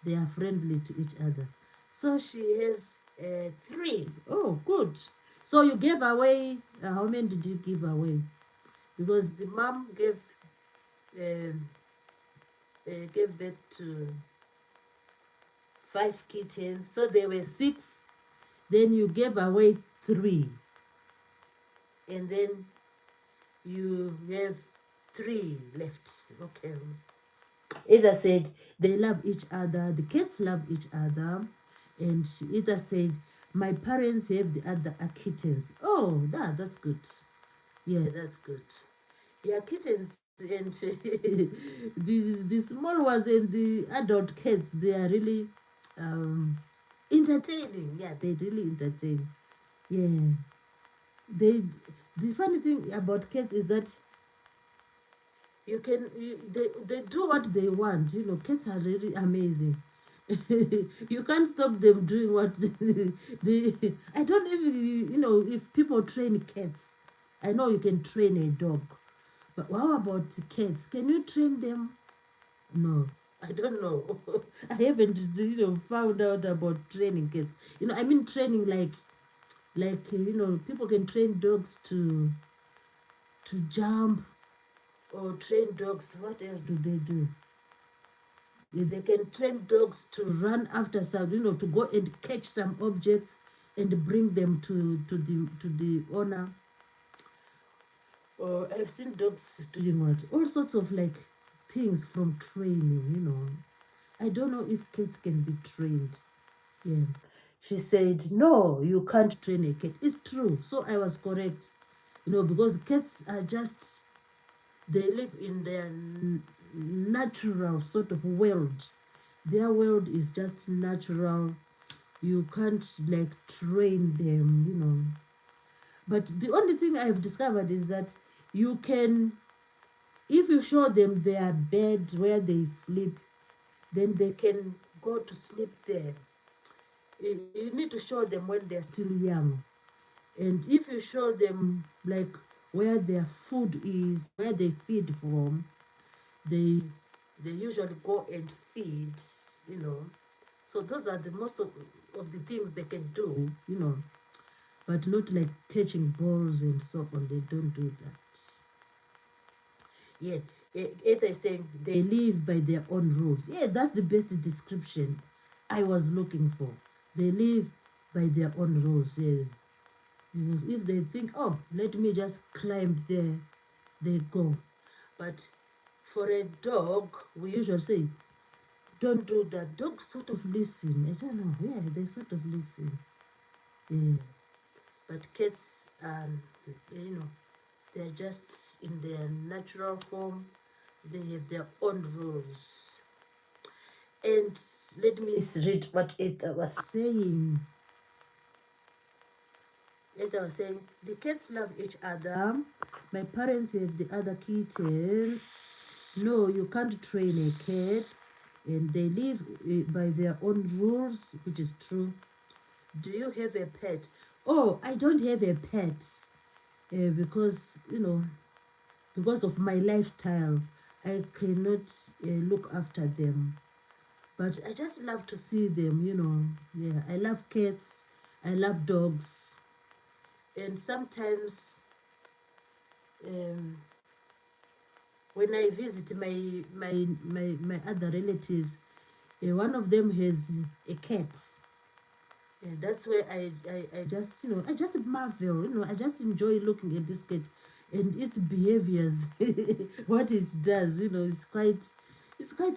They are friendly to each other. So she has 3. Oh, good. So you gave away, how many did you give away? Because the mom um, gave birth to 5 kittens, so there were 6. Then you gave away 3, and then you have 3 left. Okay. Either said they love each other, the cats love each other, and she either said my parents have the other kittens. Oh, that's good. Yeah, that's good. Yeah, kittens and the small ones and the adult cats, they are really entertaining. Yeah, they really entertain. Yeah, they. The funny thing about cats is that they do what they want. Cats are really amazing. You can't stop them doing what they. I don't even, if people train cats. I know you can train a dog, but how about cats? Can you train them? No, I don't know. I haven't, found out about training cats. I mean training, like people can train dogs to jump, or train dogs. What else do they do? They can train dogs to run after some, to go and catch some objects. and bring them to the owner. Or I've seen dogs doing what? All sorts of like things from training. I don't know if cats can be trained. Yeah. She said, no, you can't train a cat. It's true. So I was correct. Because cats are just, they live in their natural sort of world. Their world is just natural. You can't like train them. But the only thing I've discovered is that you can, if you show them their bed where they sleep, then they can go to sleep there. You need to show them when they're still young. And if you show them like where their food is, where they feed from, they usually go and feed. So those are the most of the things they can do. But not like catching balls and so on. They don't do that. Yeah, Ether is saying they live by their own rules. Yeah, that's the best description I was looking for. They live by their own rules. Yeah, because if they think, oh, let me just climb there, they go. But for a dog, we usually say, don't do that. Dogs sort of listen. I don't know. Yeah, they sort of listen. Yeah, but cats, they're just in their natural form. They have their own rules. And let me read what Ether was saying. Ether was saying, the cats love each other. My parents have the other kittens. No, you can't train a cat. And they live by their own rules, which is true. Do you have a pet? Oh, I don't have a pet because, because of my lifestyle, I cannot look after them. But I just love to see them. Yeah, I love cats. I love dogs. And sometimes um, when I visit my other relatives, one of them has a cat. And that's where I just, I just marvel, I just enjoy looking at this cat and its behaviors, what it does, it's quite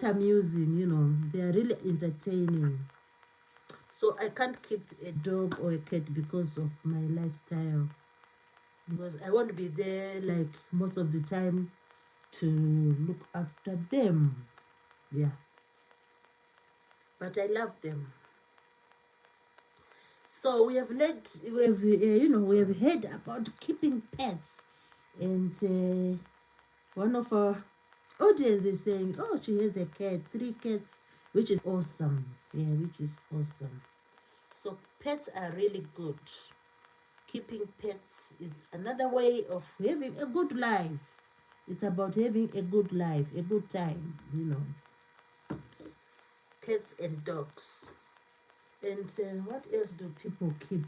amusing. They are really entertaining. So I can't keep a dog or a cat because of my lifestyle. Because I won't be there like most of the time to look after them. Yeah. But I love them. So we have heard about keeping pets, and one of our audience is saying, "Oh, she has a cat, 3 cats, which is awesome." Yeah, which is awesome. So pets are really good. Keeping pets is another way of having a good life. It's about having a good life, a good time. Cats and dogs. And what else do people keep?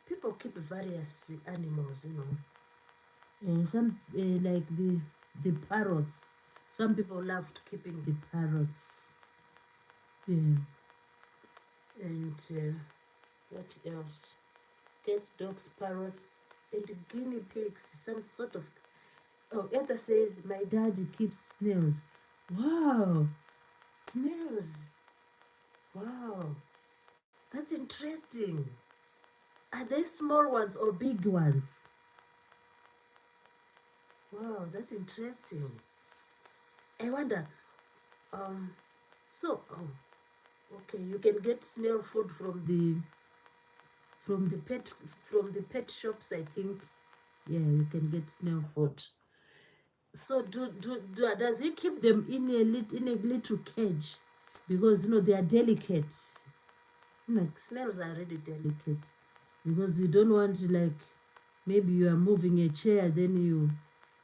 People keep various animals. Some like the parrots. Some people loved keeping the parrots. Yeah. And what else? Cats, dogs, parrots, and guinea pigs. Some sort of. Oh, Ether said my daddy keeps snails. Wow, snails. Wow, that's interesting. Are they small ones or big ones? Wow, that's interesting. I wonder. Um. So, okay, you can get snail food from the pet from the pet shops. I think. Yeah, you can get snail food. So, does he keep them in a little cage? Because they are delicate. Snails are really delicate because you don't want like maybe you are moving a chair, then you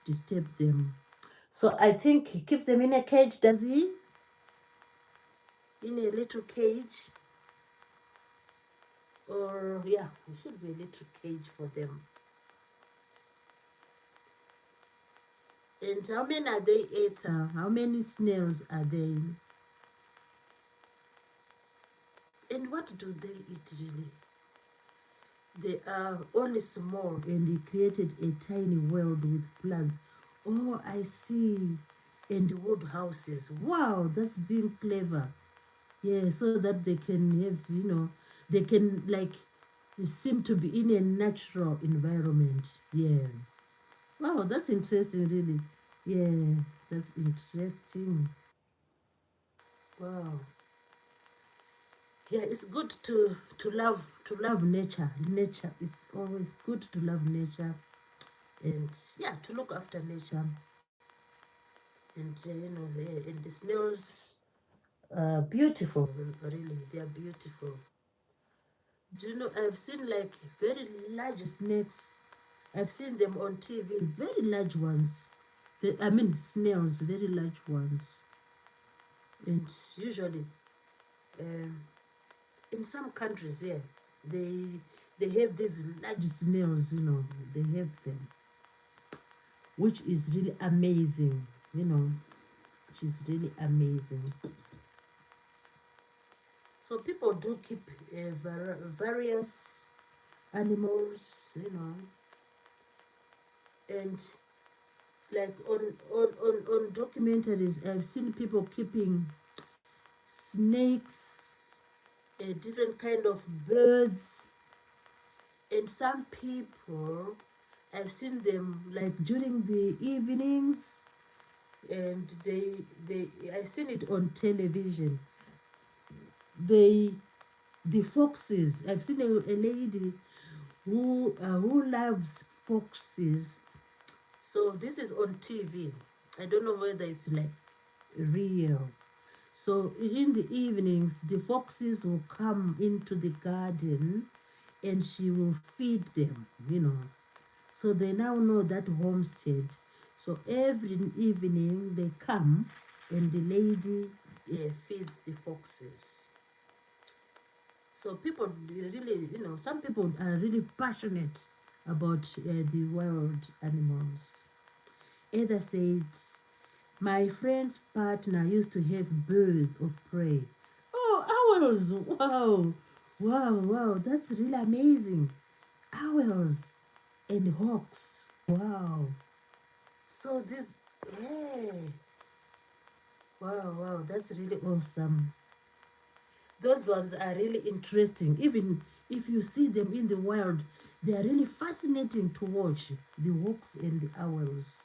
disturb them. So I think he keeps them in a cage, does he? In a little cage. Or yeah, it should be a little cage for them. And how many are they, Ether? How many snails are they? And what do they eat really? They are only small, and he created a tiny world with plants. Oh, I see. And wood houses. Wow, that's being clever. Yeah, so that they can have, they can like seem to be in a natural environment. Yeah. Wow, that's interesting, really. Yeah, that's interesting. Wow. Yeah, it's good to love nature. Nature. It's always good to love nature, and yeah, to look after nature. And and the snails are beautiful. Really, they are beautiful. Do you know? I've seen like very large snakes. I've seen them on TV. Very large ones. I mean snails, very large ones. And usually, um, in some countries, yeah, they they have these large snails. They have them, which is really amazing. Which is really amazing. So people do keep various animals, and like on documentaries, I've seen people keeping snakes, different kind of birds, and some people I've seen them like during the evenings, and they I've seen it on television. They the foxes. I've seen a lady who loves foxes. So this is on TV. I don't know whether it's like real. So in the evenings, the foxes will come into the garden, and she will feed them. So they now know that homestead. So every evening they come, and the lady feeds the foxes. So people really, some people are really passionate about the wild animals. Ada said, my friend's partner used to have birds of prey. Oh, owls! Wow, wow, wow! That's really amazing. Owls and hawks. Wow. So this, yeah. Wow, wow, that's really awesome. Those ones are really interesting. Even if you see them in the wild, they are really fascinating to watch. The hawks and the owls.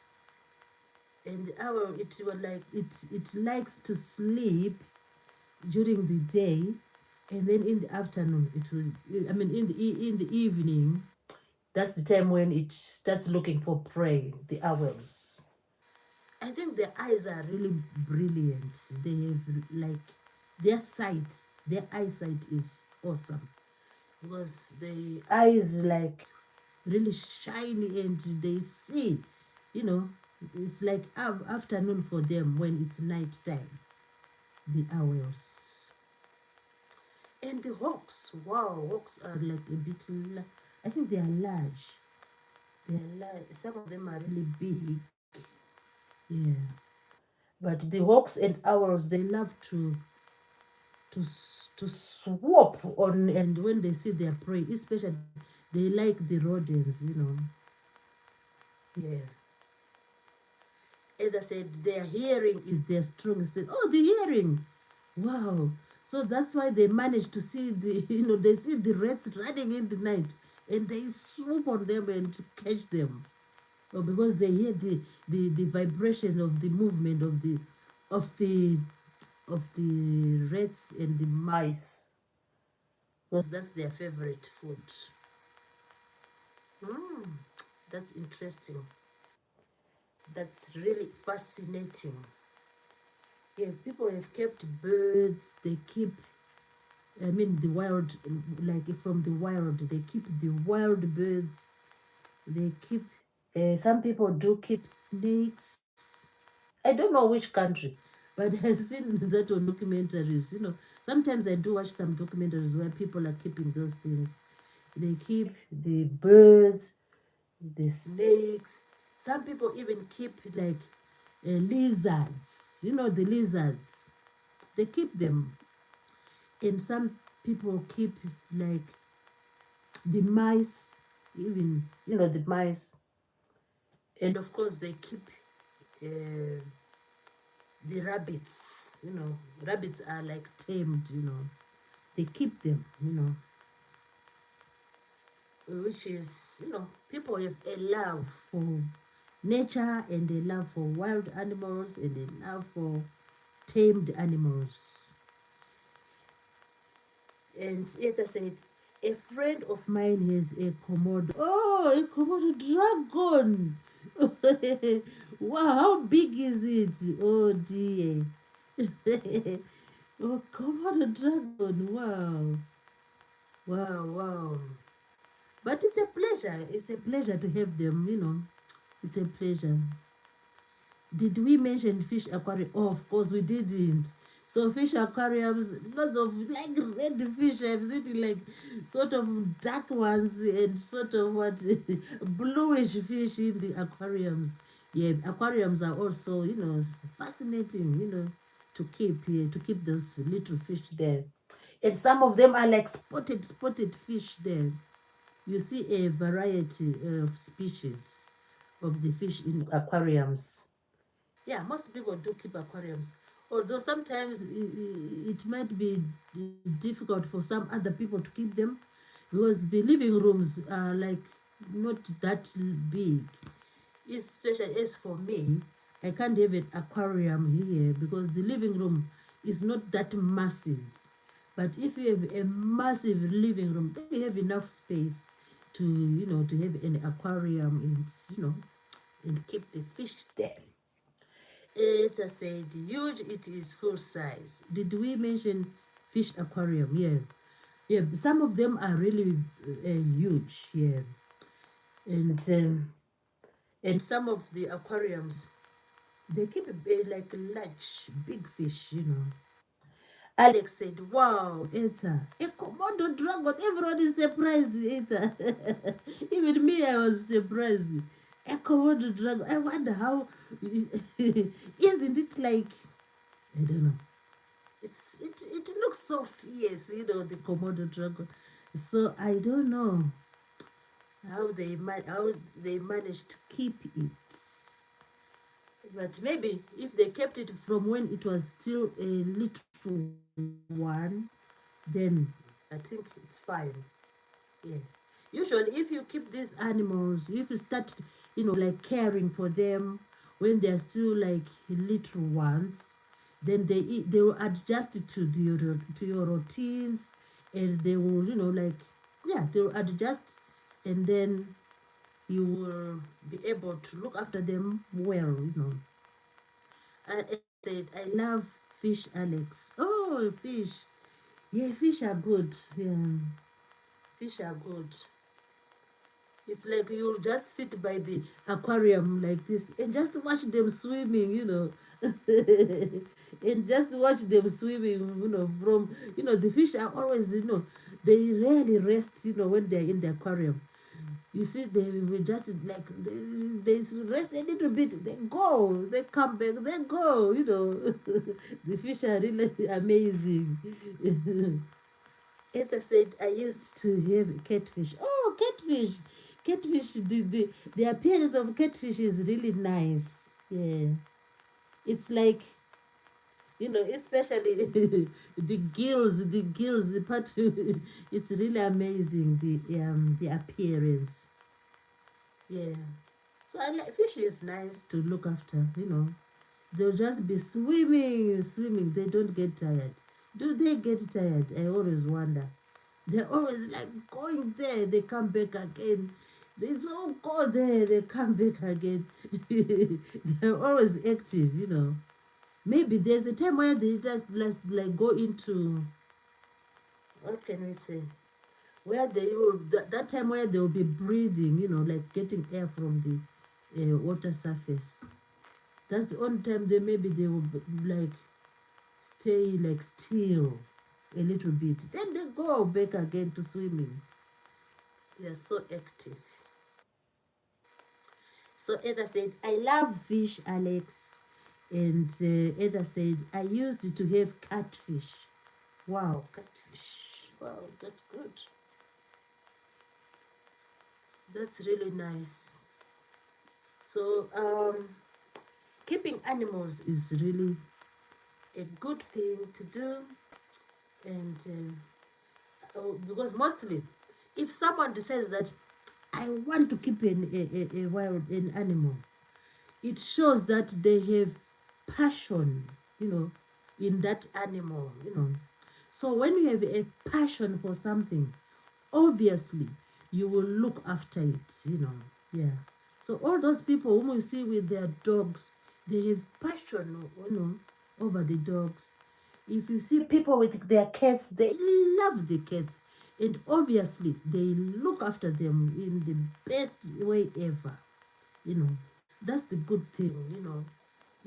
And the owl, it likes to sleep during the day, and then in the afternoon it will. I mean, in the evening, that's the time when it starts looking for prey. The owls. I think their eyes are really brilliant. They have like their sight, their eyesight is awesome, because the eyes like really shiny, and they see, you know, it's like afternoon for them when it's night time. The owls and the hawks. Wow, hawks are like a bit. I think they are large. They are large. Some of them are really big. Yeah. But the hawks and owls, they love to swoop on, and when they see their prey, especially they like the rodents. Yeah. Ada said their hearing is their strongest. Oh, the hearing! Wow. So that's why they manage to see they see the rats running in the night, and they swoop on them and catch them. Or because they hear the vibration of the movement of the of the rats and the mice, because that's their favorite food. Mm, that's interesting. That's really fascinating. Yeah, people have kept birds. They keep, I mean, the wild, like from the wild, they keep the wild birds. They keep, some people do keep snakes. I don't know which country, but I've seen that on documentaries. Sometimes I do watch some documentaries where people are keeping those things. They keep the birds, the snakes. Some people even keep like lizards. The lizards. They keep them. And some people keep like the mice, even the mice, and of course they keep uh, the rabbits. Rabbits are like tamed. They keep them. Which is people have a love for nature and a love for wild animals and a love for tamed animals. And as I said, a friend of mine has a Komodo. Oh, a Komodo dragon. Wow, how big is it? Oh dear. Oh, Komodo dragon. Wow. Wow, wow. But it's a pleasure. It's a pleasure to have them. It's a pleasure. Did we mention fish aquarium? Oh, of course we didn't. So fish aquariums, lots of like red fish. I've seen like sort of dark ones and sort of what bluish fish in the aquariums. Yeah, aquariums are also fascinating. To keep those little fish there, and some of them are like spotted fish there. You see a variety of species of the fish in aquariums. Yeah, most people do keep aquariums. Although sometimes it might be difficult for some other people to keep them because the living rooms are like not that big. Especially as for me, I can't have an aquarium here because the living room is not that massive. But if you have a massive living room, then you have enough space to have an aquarium and keep the fish there. It said huge, it is full size. Did we mention fish aquarium? Yeah. Yeah, some of them are really huge. Yeah. And some of the aquariums, they keep like large, big fish. Alex said, wow, Ether, a Komodo dragon. Everyone is surprised, Ether. Even me, I was surprised. A Komodo dragon. I wonder how, isn't it like, I don't know. It looks so fierce, the Komodo dragon. So I don't know how they managed to keep it. But maybe if they kept it from when it was still a little one, then I think it's fine. Yeah. Usually, if you keep these animals, if you start, like caring for them when they're still like little ones, then they will adjust to your routines, and they will, like, yeah, they will adjust, and then you will be able to look after them well. I said, I love fish, Alex. Oh, fish. Yeah, fish are good. Yeah, fish are good. It's like you just sit by the aquarium like this and just watch them swimming. And just watch them swimming, the fish are always, they rarely rest, when they're in the aquarium. You see, they will just like they rest a little bit, they go, they come back, they go. The fish are really amazing. Ether said, I used to have catfish. Oh, catfish. Catfish, the appearance of catfish is really nice. Yeah. It's like, especially the part, it's really amazing, the appearance. Yeah. So I like fish is nice to look after. They'll just be swimming. They don't get tired. Do they get tired? I always wonder. They're always like going there, they come back again. They so go there, they come back again. They're always active. Maybe there's a time where they just like go into, what can we say? Where they will that time where they will be breathing, like getting air from the water surface. That's the only time they will like stay like still a little bit. Then they go back again to swimming. They are so active. So Edda said, I love fish, Alex. And Edda said, I used to have catfish. Wow, catfish. Wow, that's good. That's really nice. So, keeping animals is really a good thing to do, and because mostly, if someone decides that I want to keep a wild an animal, it shows that they have passion, you know, in that animal, you know. So when you have a passion for something, obviously you will look after it, you know. Yeah. So all those people whom you see with their dogs, they have passion, you know, over the dogs. If you see people with their cats, they love the cats. And obviously they look after them in the best way ever, you know. That's the good thing, you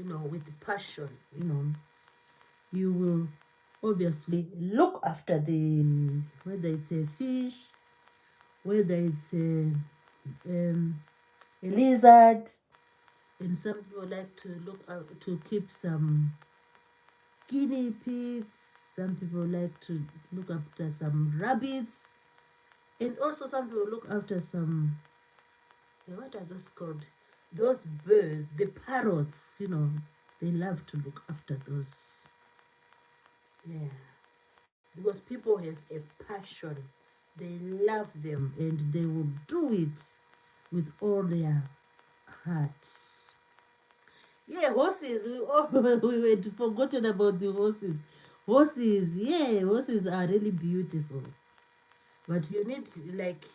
know, with passion, you know, you will obviously look after the, whether it's a fish, whether it's a lizard, and some people like to look out to keep some guinea pigs. Some people like to look after some rabbits, and also some people look after some, what are those called? Those birds, the parrots, you know, they love to look after those. Yeah. Because people have a passion. They love them and they will do it with all their heart. Yeah, horses. We had forgotten about the horses. Horses, yeah, horses are really beautiful. But you need like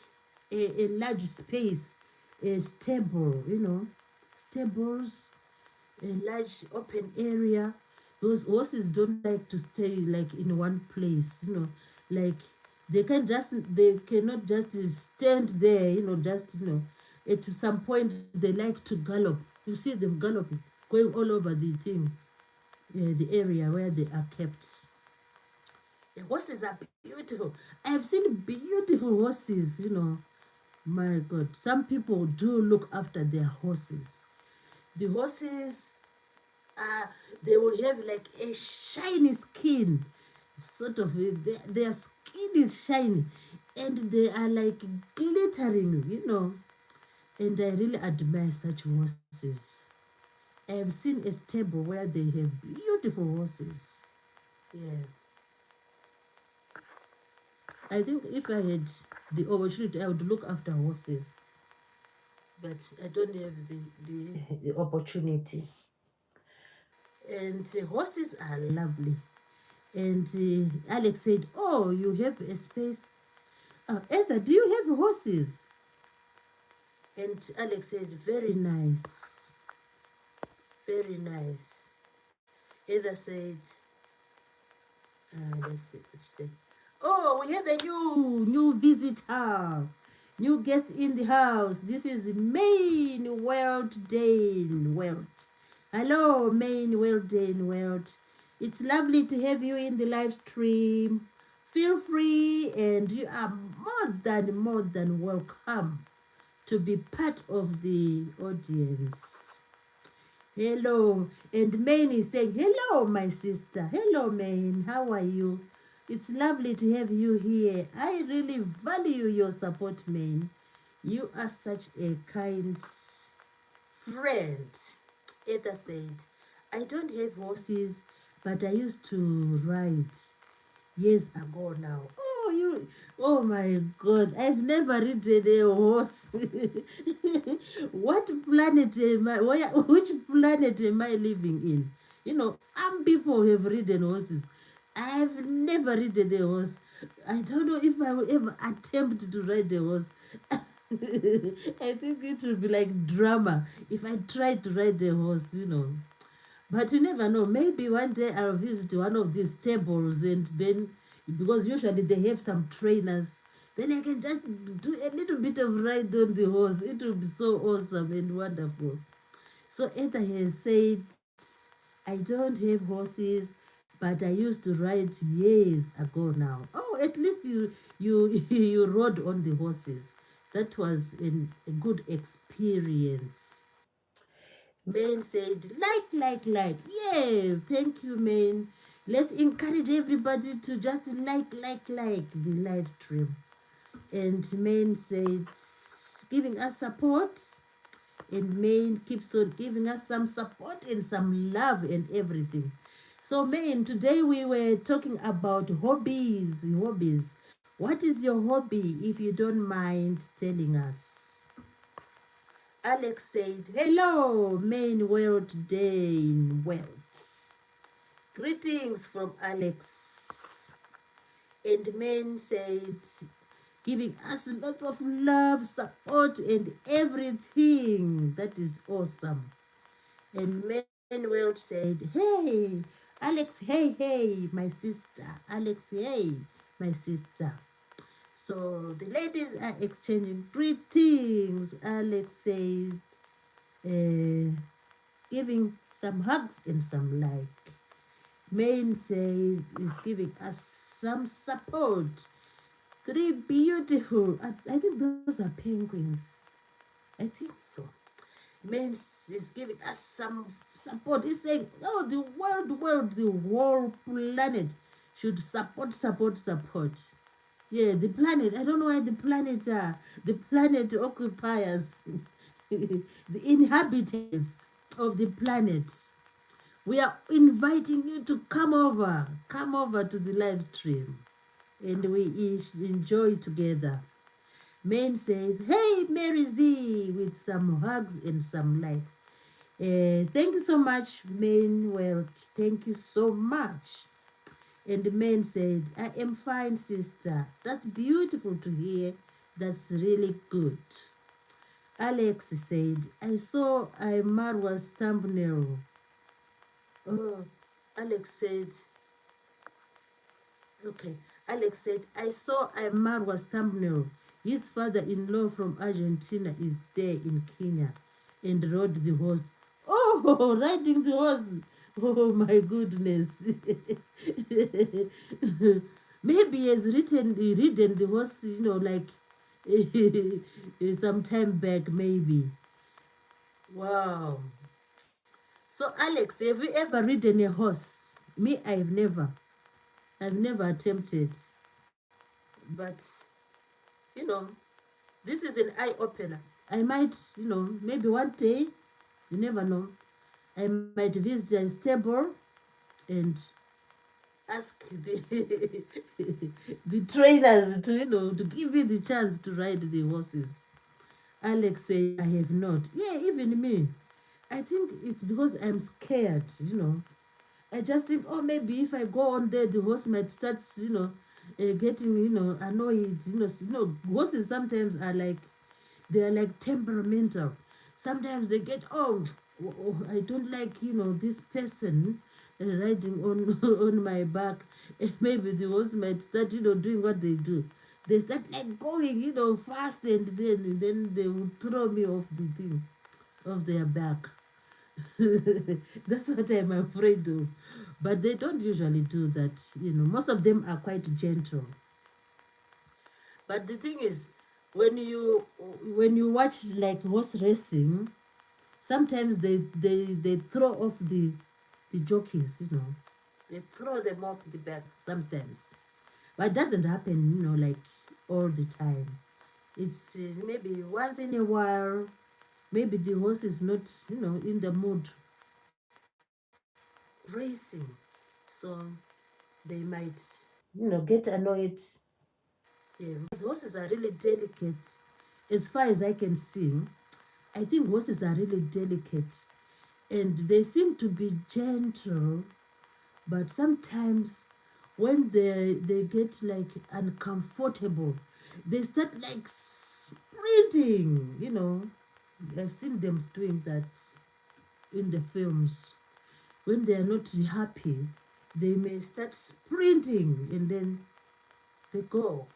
a large space, a stable, you know, stables, a large open area. Those horses don't like to stay like in one place, you know, like they cannot just stand there, you know, just, you know, at some point they like to gallop. You see them galloping, going all over the thing, the area where they are kept. The horses are beautiful. I have seen beautiful horses, you know. My God, some people do look after their horses. The horses, uh, they will have like a shiny skin, sort of, their skin is shiny, and they are like glittering, you know. And I really admire such horses. I have seen a stable where they have beautiful horses. Yeah. I think if I had the opportunity, I would look after horses, but I don't have the opportunity. And horses are lovely. And Alex said, "Oh, you have a space. Ether, do you have horses?" And Alex said, "Very nice, very nice." Ether said, let's see, let's see. "Oh, we have a new visitor, new guest in the house. This is Main World Dane Welt. Hello, Main World Dane Welt. It's lovely to have you in the live stream. Feel free, and you are more than welcome to be part of the audience. Hello. And Maine is saying, hello, my sister. Hello, Maine. How are you? It's lovely to have you here. I really value your support, Maine. You are such a kind friend. Ether said, I don't have horses, but I used to ride years ago now. Oh, you, oh my God, I've never ridden a horse. What planet am I, which planet am I living in? You know, some people have ridden horses. I've never ridden a horse. I don't know if I will ever attempt to ride a horse. I think it would be like drama if I tried to ride a horse, you know. But you never know. Maybe one day I'll visit one of these tables, and then, because usually they have some trainers, then I can just do a little bit of ride on the horse. It will be so awesome and wonderful. So Ether has said, I don't have horses, but I used to ride years ago now. Oh, at least you you rode on the horses. That was a good experience. Main said, like. Yeah, thank you, Main. Let's encourage everybody to just like the live stream. And Main said, giving us support. And Main keeps on giving us some support and some love and everything. So, Main, today we were talking about hobbies. Hobbies. What is your hobby, if you don't mind telling us? Alex said, hello, Main World Day in Wealth. Greetings from Alex. And Main said, giving us lots of love, support, and everything. That is awesome. And Manuel said, hey, Alex, hey, my sister. Alex, hey, my sister. So the ladies are exchanging greetings. Alex says, giving some hugs and some like. Main says is giving us some support. Three beautiful, I think those are penguins. I think so. Man is giving us some support. He's saying, oh, the whole planet should support. Yeah, the planet. I don't know why the planet are. The planet occupiers, the inhabitants of the planet. We are inviting you to come over to the live stream, and we enjoy together. Main says, hey, Mary Z, with some hugs and some likes. Thank you so much, Main. Well, thank you so much. And the man said, I am fine, sister. That's beautiful to hear. That's really good. Alex said, I saw Marwa's thumbnail. Oh, Alex said, okay. Alex said, I saw Marwa's thumbnail. His father-in-law from Argentina is there in Kenya and rode the horse. Oh, riding the horse. Oh, my goodness. Maybe he has ridden the horse, like some time back, maybe. Wow. So, Alex, have you ever ridden a horse? Me, I've never. I've never attempted. But, you know, this is an eye opener. I might, maybe one day, you never know, I might visit a stable and ask the the trainers to, to give you the chance to ride the horses. Alex said, I have not. Yeah, even me. I think it's because I'm scared, I just think, oh, maybe if I go on there, the horse might start, getting, annoyed. Horses sometimes are like, they are like temperamental. Sometimes they get, I don't like, this person riding on on my back. And maybe the horse might start, doing what they do. They start like going, fast, and then they will throw me off the thing, off their back. That's what I'm afraid of. But they don't usually do that. Most of them are quite gentle. But the thing is, when you watch like horse racing, sometimes they throw off the jockeys. They throw them off the back sometimes. But it doesn't happen, like all the time. It's maybe once in a while. Maybe the horse is not, in the mood racing. So they might, get annoyed. Yeah, because horses are really delicate. As far as I can see, I think horses are really delicate. And they seem to be gentle, but sometimes when they get like uncomfortable, they start like sprinting. I've seen them doing that in the films. When they are not happy, they may start sprinting and then they go.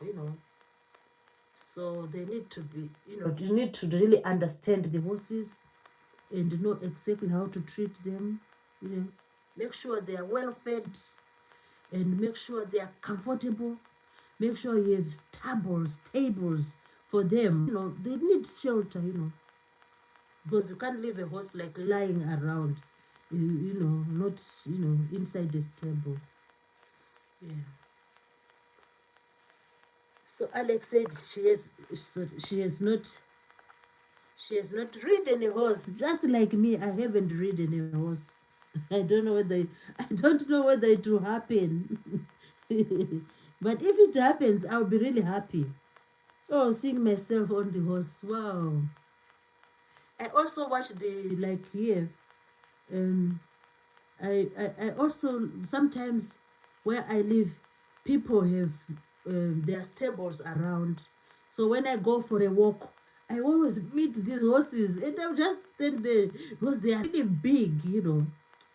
So they need to be, you need to really understand the horses and know exactly how to treat them. You know, make sure they are well fed and make sure they are comfortable. Make sure you have tables for them. They need shelter, because you can't leave a horse like lying around, not, inside the stable. Yeah. So Alex said she has not ridden a horse. Just like me, I haven't ridden a horse. I don't know whether I don't know whether it will happen. But if it happens, I'll be really happy. Oh, seeing myself on the horse. Wow. I also watch the like here. Um I also sometimes where I live, people have their stables around. So when I go for a walk, I always meet these horses, and I'm just stand there because they are really big,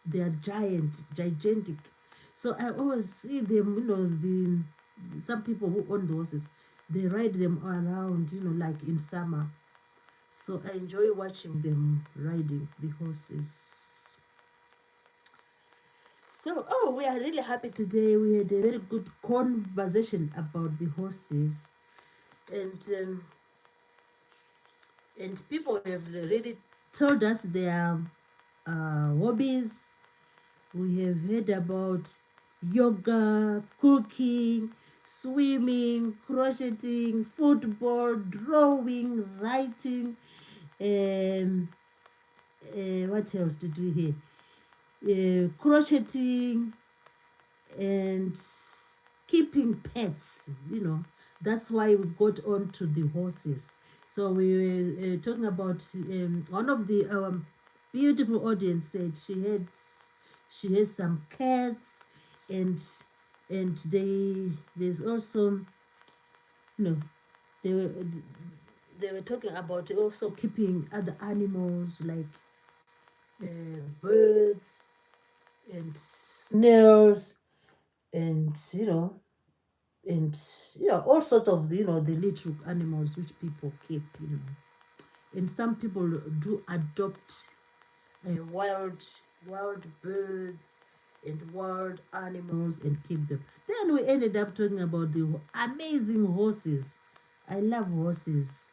they are gigantic. So I always see them, the some people who own the horses, they ride them around, like in summer. So I enjoy watching them riding the horses. So, oh, we are really happy today. We had a very good conversation about the horses, and um, and people have really told us their hobbies. We have heard about yoga, cooking, swimming, crocheting, football, drawing, writing. Um, what else did we hear? Crocheting, and keeping pets. That's why we got on to the horses. So we were talking about one of the beautiful audience said she has some cats, and there's also, you know they were talking about also keeping other animals like birds and snails, and all sorts of the little animals which people keep. And some people do adopt wild wild birds and wild animals and keep them. Then we ended up talking about the amazing horses. I love horses.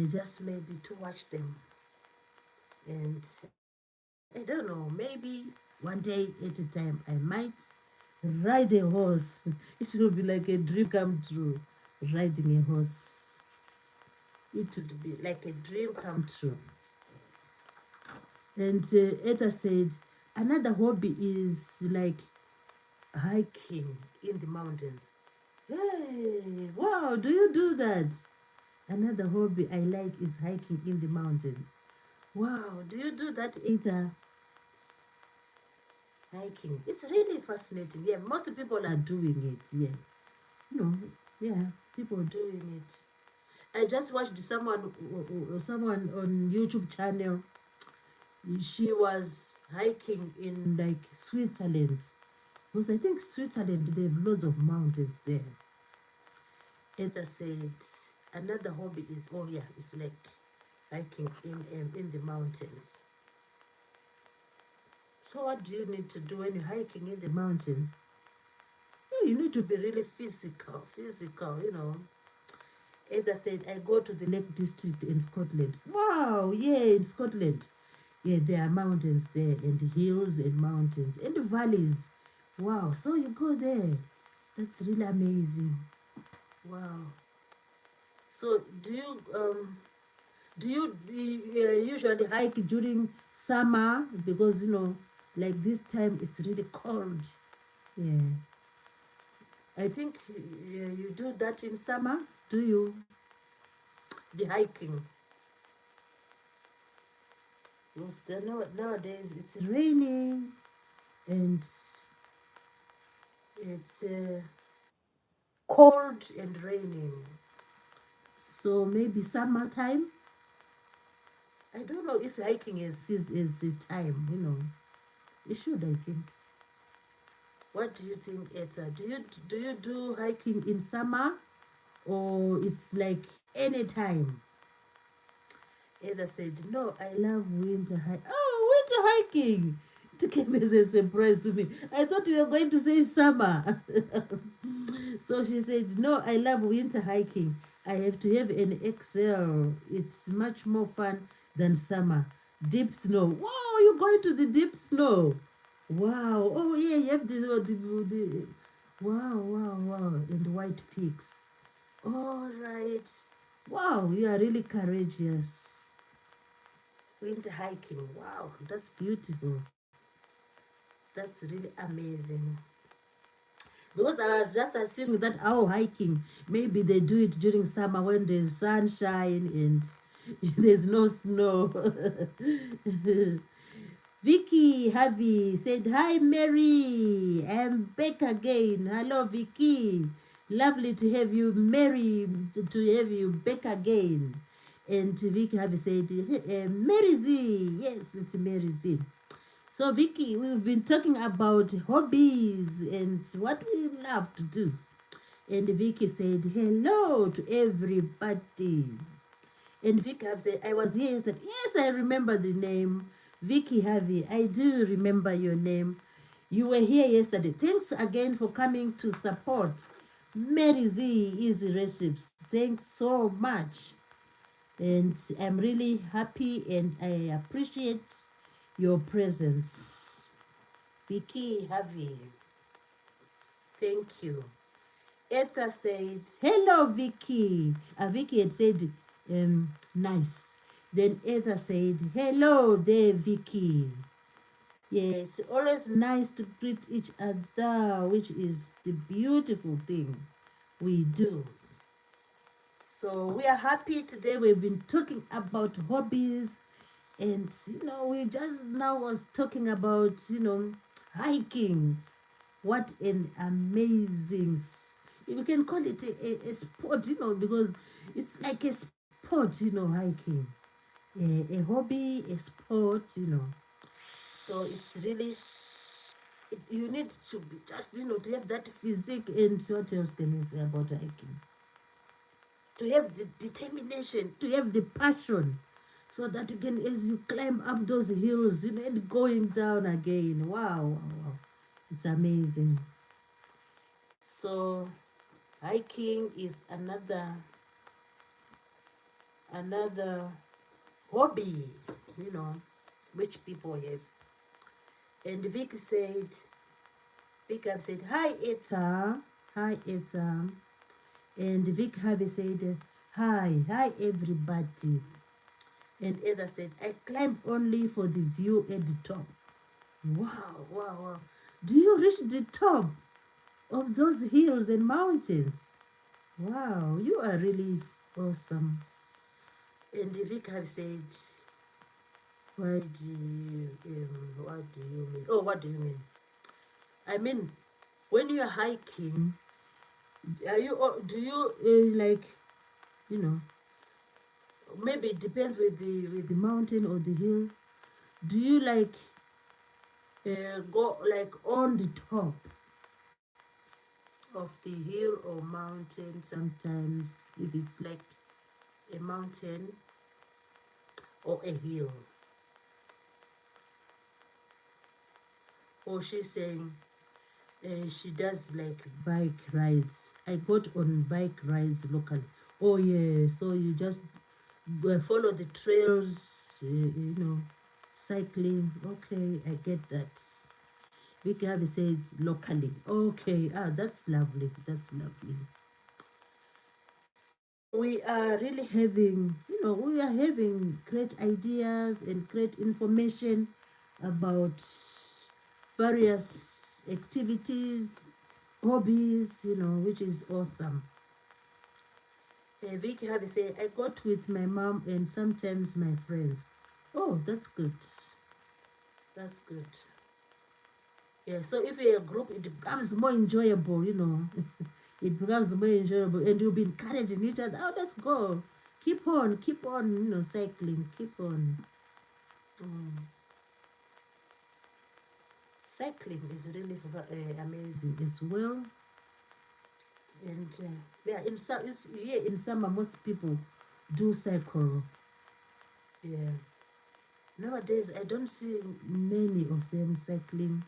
Just maybe to watch them, and I don't know, maybe one day at a time I might ride a horse. It will be like a dream come true. Riding a horse, it would be like a dream come true. And Etha said another hobby is like hiking in the mountains. Hey, wow, do you do that? Another hobby I like is hiking in the mountains. Wow, do you do that, Ether? Hiking. It's really fascinating. Yeah, most people are doing it. Yeah, you know, yeah, people doing it. I just watched someone on YouTube channel. She was hiking in like Switzerland. Because I think Switzerland they have lots of mountains there. Ether said another hobby is, oh yeah, it's like hiking in the mountains. So what do you need to do when you're hiking in the mountains? You need to be really physical. Ada said, I go to the Lake District in Scotland. Wow, yeah, in Scotland. Yeah, there are mountains there, and hills and mountains and valleys. Wow, so you go there. That's really amazing. Wow. So do you usually hike during summer? Because like this time it's really cold. Yeah. I think you do that in summer. Do you? The hiking. Because nowadays it's raining, and it's cold and raining. So maybe summertime. I don't know if hiking is a time. It should, I think. What do you think, Ether? Do you do hiking in summer, or it's like any time? Ada said, no, I love winter hiking. Oh, winter hiking! It came as a surprise to me. I thought you were going to say summer. So she said, no, I love winter hiking. I have to have an XL. It's much more fun than summer. Deep snow. Wow, you're going to the deep snow. Wow. Oh, yeah, you have this. Wow, wow, wow. And white pigs. All right. Wow, you are really courageous. Winter hiking. Wow, that's beautiful. That's really amazing. Because I was just assuming that hiking, maybe they do it during summer when there's sunshine and there's no snow. Vicky Harvey said, "Hi Mary, I'm back again. Hello Vicky. Lovely to have you, Mary, to have you back again." And Vicky Harvey said, "Hey, Mary Z." Yes, it's Mary Z. So, Vicky, we've been talking about hobbies and what we love to do. And Vicky said, "Hello to everybody." And Vicky have said, "I was here yesterday." Yes, I remember the name. Vicky Harvey, I do remember your name. You were here yesterday. Thanks again for coming to support Mary Z Easy Recipes. Thanks so much. And I'm really happy and I appreciate your presence. Vicky Harvey, thank you. Etha said, "Hello, Vicky." Vicky had said, nice. Then Etha said, "Hello there, Vicky." Yes, always nice to greet each other, which is the beautiful thing we do. So we are happy today. We've been talking about hobbies, and we just now was talking about hiking. What an amazing, we can call it a sport, because it's like a sport, hiking. A hobby, a sport, So it's really, you need to be just, to have that physique. And what else can we say about hiking? To have the determination, to have the passion, so that you can, as you climb up those hills, and going down again. Wow, wow, wow. It's amazing. So hiking is another hobby, which people have. And Vic have said, "Hi Etha, hi Etha." And Vic have said, hi everybody." And Etha said, "I climb only for the view at the top." Wow, wow, wow. Do you reach the top of those hills and mountains? Wow, you are really awesome. And Vic have said, "Why do you, what do you mean? Oh, what do you mean? I mean, when you're hiking, do you, like, you know, maybe it depends with the mountain or the hill. Do you like go like on the top of the hill or mountain sometimes, if it's like a mountain or a hill?" Or she's saying, she does like bike rides. I got on bike rides locally. Oh yeah, so you just follow the trails, cycling. Okay, I get that. Vicky Harvey says locally. Okay, that's lovely. That's lovely. We are really having, we are having great ideas and great information about various activities, hobbies, which is awesome. Vicky Harvey say, "I got with my mom and sometimes my friends." Oh, that's good. That's good. Yeah, so if you're a group, it becomes more enjoyable, it becomes more enjoyable, and you'll be encouraging each other. "Oh, let's go. Keep on, cycling. Keep on." Mm. Cycling is really amazing as well. And yeah, in summer, most people do cycle. Yeah. Nowadays, I don't see many of them cycling,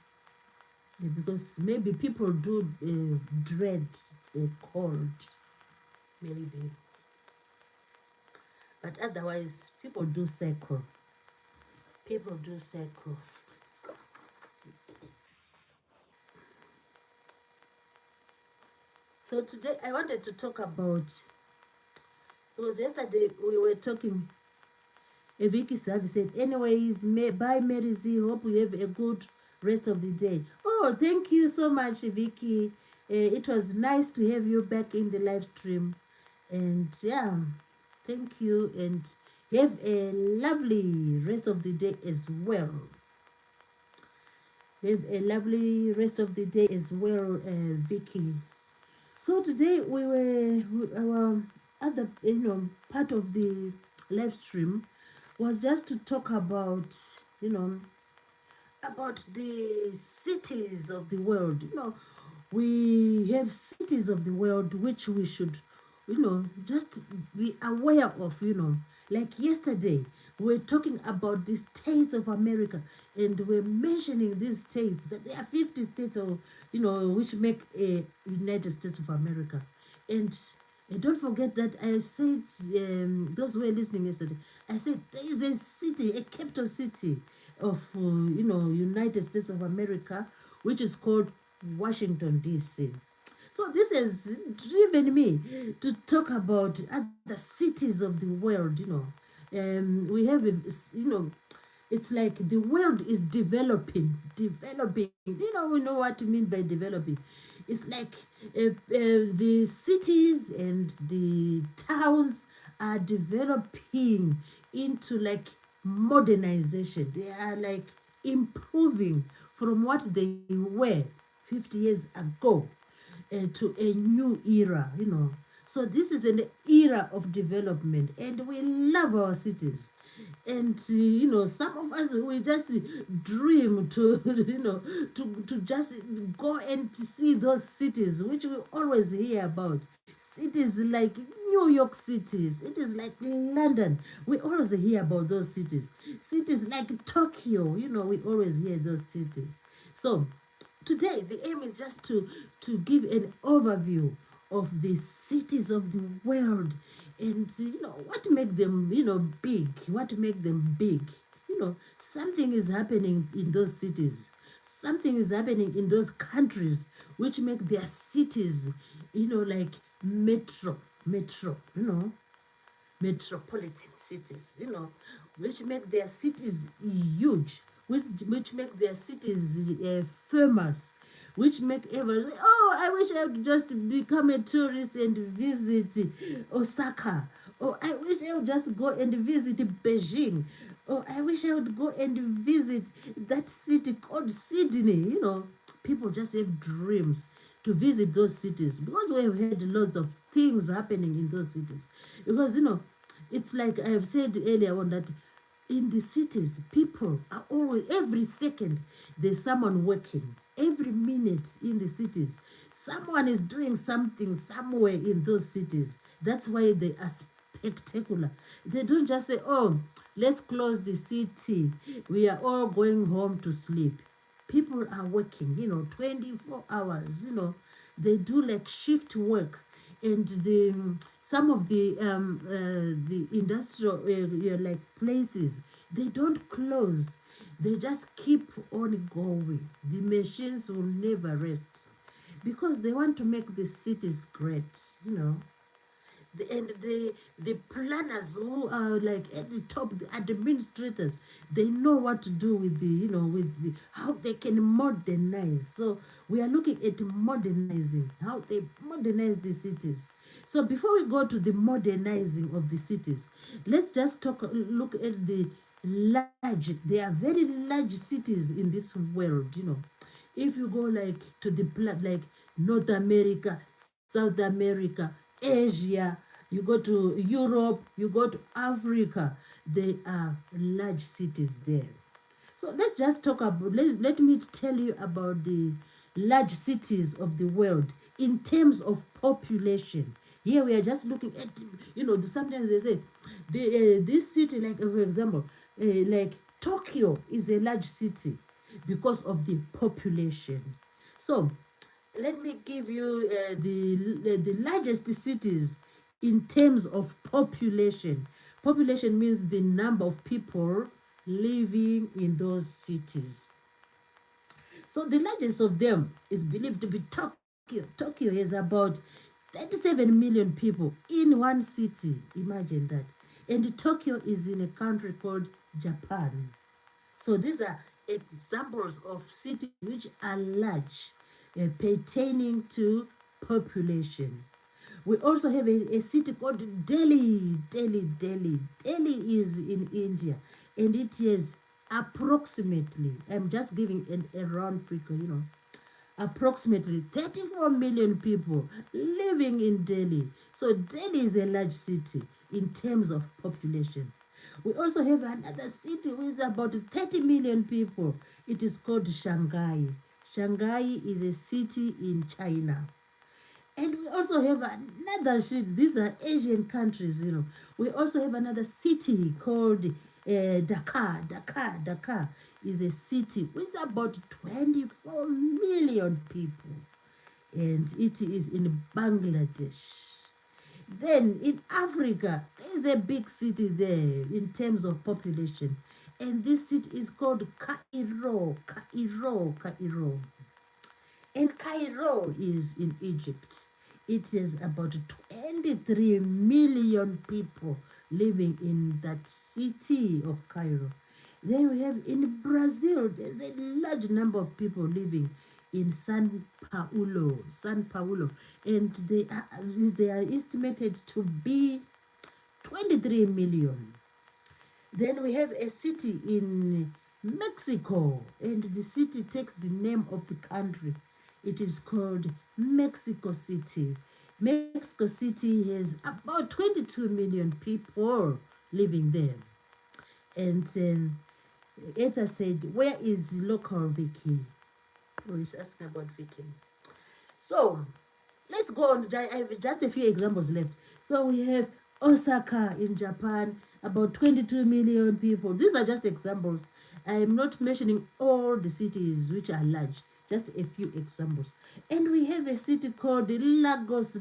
because maybe people do dread cold, maybe. But otherwise, people do cycle. People do cycle. So today I wanted to talk about, because yesterday we were talking, Vicky Savi said, anyways, bye Mary Z, hope you have a good rest of the day. Oh, thank you so much, Vicky. It was nice to have you back in the live stream. And yeah, thank you, and have a lovely rest of the day as well. Have a lovely rest of the day as well, Vicky. So today we were our other part of the live stream was just to talk about you know about the cities of the world. We have cities of the world which we should, just be aware of. Like yesterday, we were talking about the states of America, and we're mentioning these states, that there are 50 states, or which make a United States of America. And don't forget that I said, those who were listening yesterday, I said there is a city, a capital city of, United States of America, which is called Washington, D.C. So this has driven me to talk about other cities of the world. We have, it's like the world is developing. We know what you mean by developing. It's like the cities and the towns are developing into like modernization. They are like improving from what they were 50 years ago to a new era. So this is an era of development, and we love our cities. And some of us, we just dream to to just go and see those cities which we always hear about. Cities like New York City, cities like London, we always hear about those cities. Cities like Tokyo, we always hear those cities. So today the aim is just to give an overview of the cities of the world, and what make them big, what make them big. Something is happening in those cities, something is happening in those countries which make their cities like metro, metropolitan cities, which make their cities huge, which make their cities famous, which make everyone say, oh, I wish I would just become a tourist and visit Osaka, or I wish I would just go and visit Beijing, or I wish I would go and visit that city called Sydney. People just have dreams to visit those cities, because we have heard lots of things happening in those cities. Because it's like I have said earlier on, that in the cities, people are always, every second there's someone working, every minute in the cities someone is doing something somewhere in those cities. That's why they are spectacular. They don't just say, oh, let's close the city, we are all going home to sleep. People are working 24 hours. They do like shift work. And some of the industrial like places, they don't close, they just keep on going. The machines will never rest, because they want to make the cities great. And the planners who are like at the top, the administrators, they know what to do with the how they can modernize. So we are looking at modernizing, how they modernize the cities. So before we go to the modernizing of the cities, let's just look at the large. There are very large cities in this world. If you go like to the like North America, South America, Asia, you go to Europe, you go to Africa, there are large cities there. So let's just talk about, let me tell you about the large cities of the world in terms of population. Here we are just looking at, sometimes they say, this city, like for example, like Tokyo is a large city because of the population. So let me give you the largest cities in terms of population. Population means the number of people living in those cities. So the largest of them is believed to be Tokyo. Tokyo. Tokyo has about 37 million people in one city. Imagine that. And Tokyo is in a country called Japan. So these are examples of cities which are large, pertaining to population. We also have a city called Delhi. Delhi is in India, and it is approximately, I'm just giving a round figure, approximately 34 million people living in Delhi. So Delhi is a large city in terms of population. We also have another city with about 30 million people. It is called Shanghai. Shanghai is a city in China. And we also have another city. These are Asian countries. We also have another city called Dakar. Dakar is a city with about 24 million people. And it is in Bangladesh. Then in Africa, there is a big city there in terms of population. And this city is called Cairo. And Cairo is in Egypt. It is about 23 million people living in that city of Cairo. Then we have in Brazil, there's a large number of people living in San Paulo, and they are estimated to be 23 million. Then we have a city in Mexico, and the city takes the name of the country. It is called Mexico City. Mexico City has about 22 million people living there. And Ether said, where is local Vicky? Oh, he's asking about Vicky. So let's go on. I have just a few examples left. So we have Osaka in Japan, about 22 million people. These are just examples. I am not mentioning all the cities which are large, just a few examples. And we have a city called Lagos.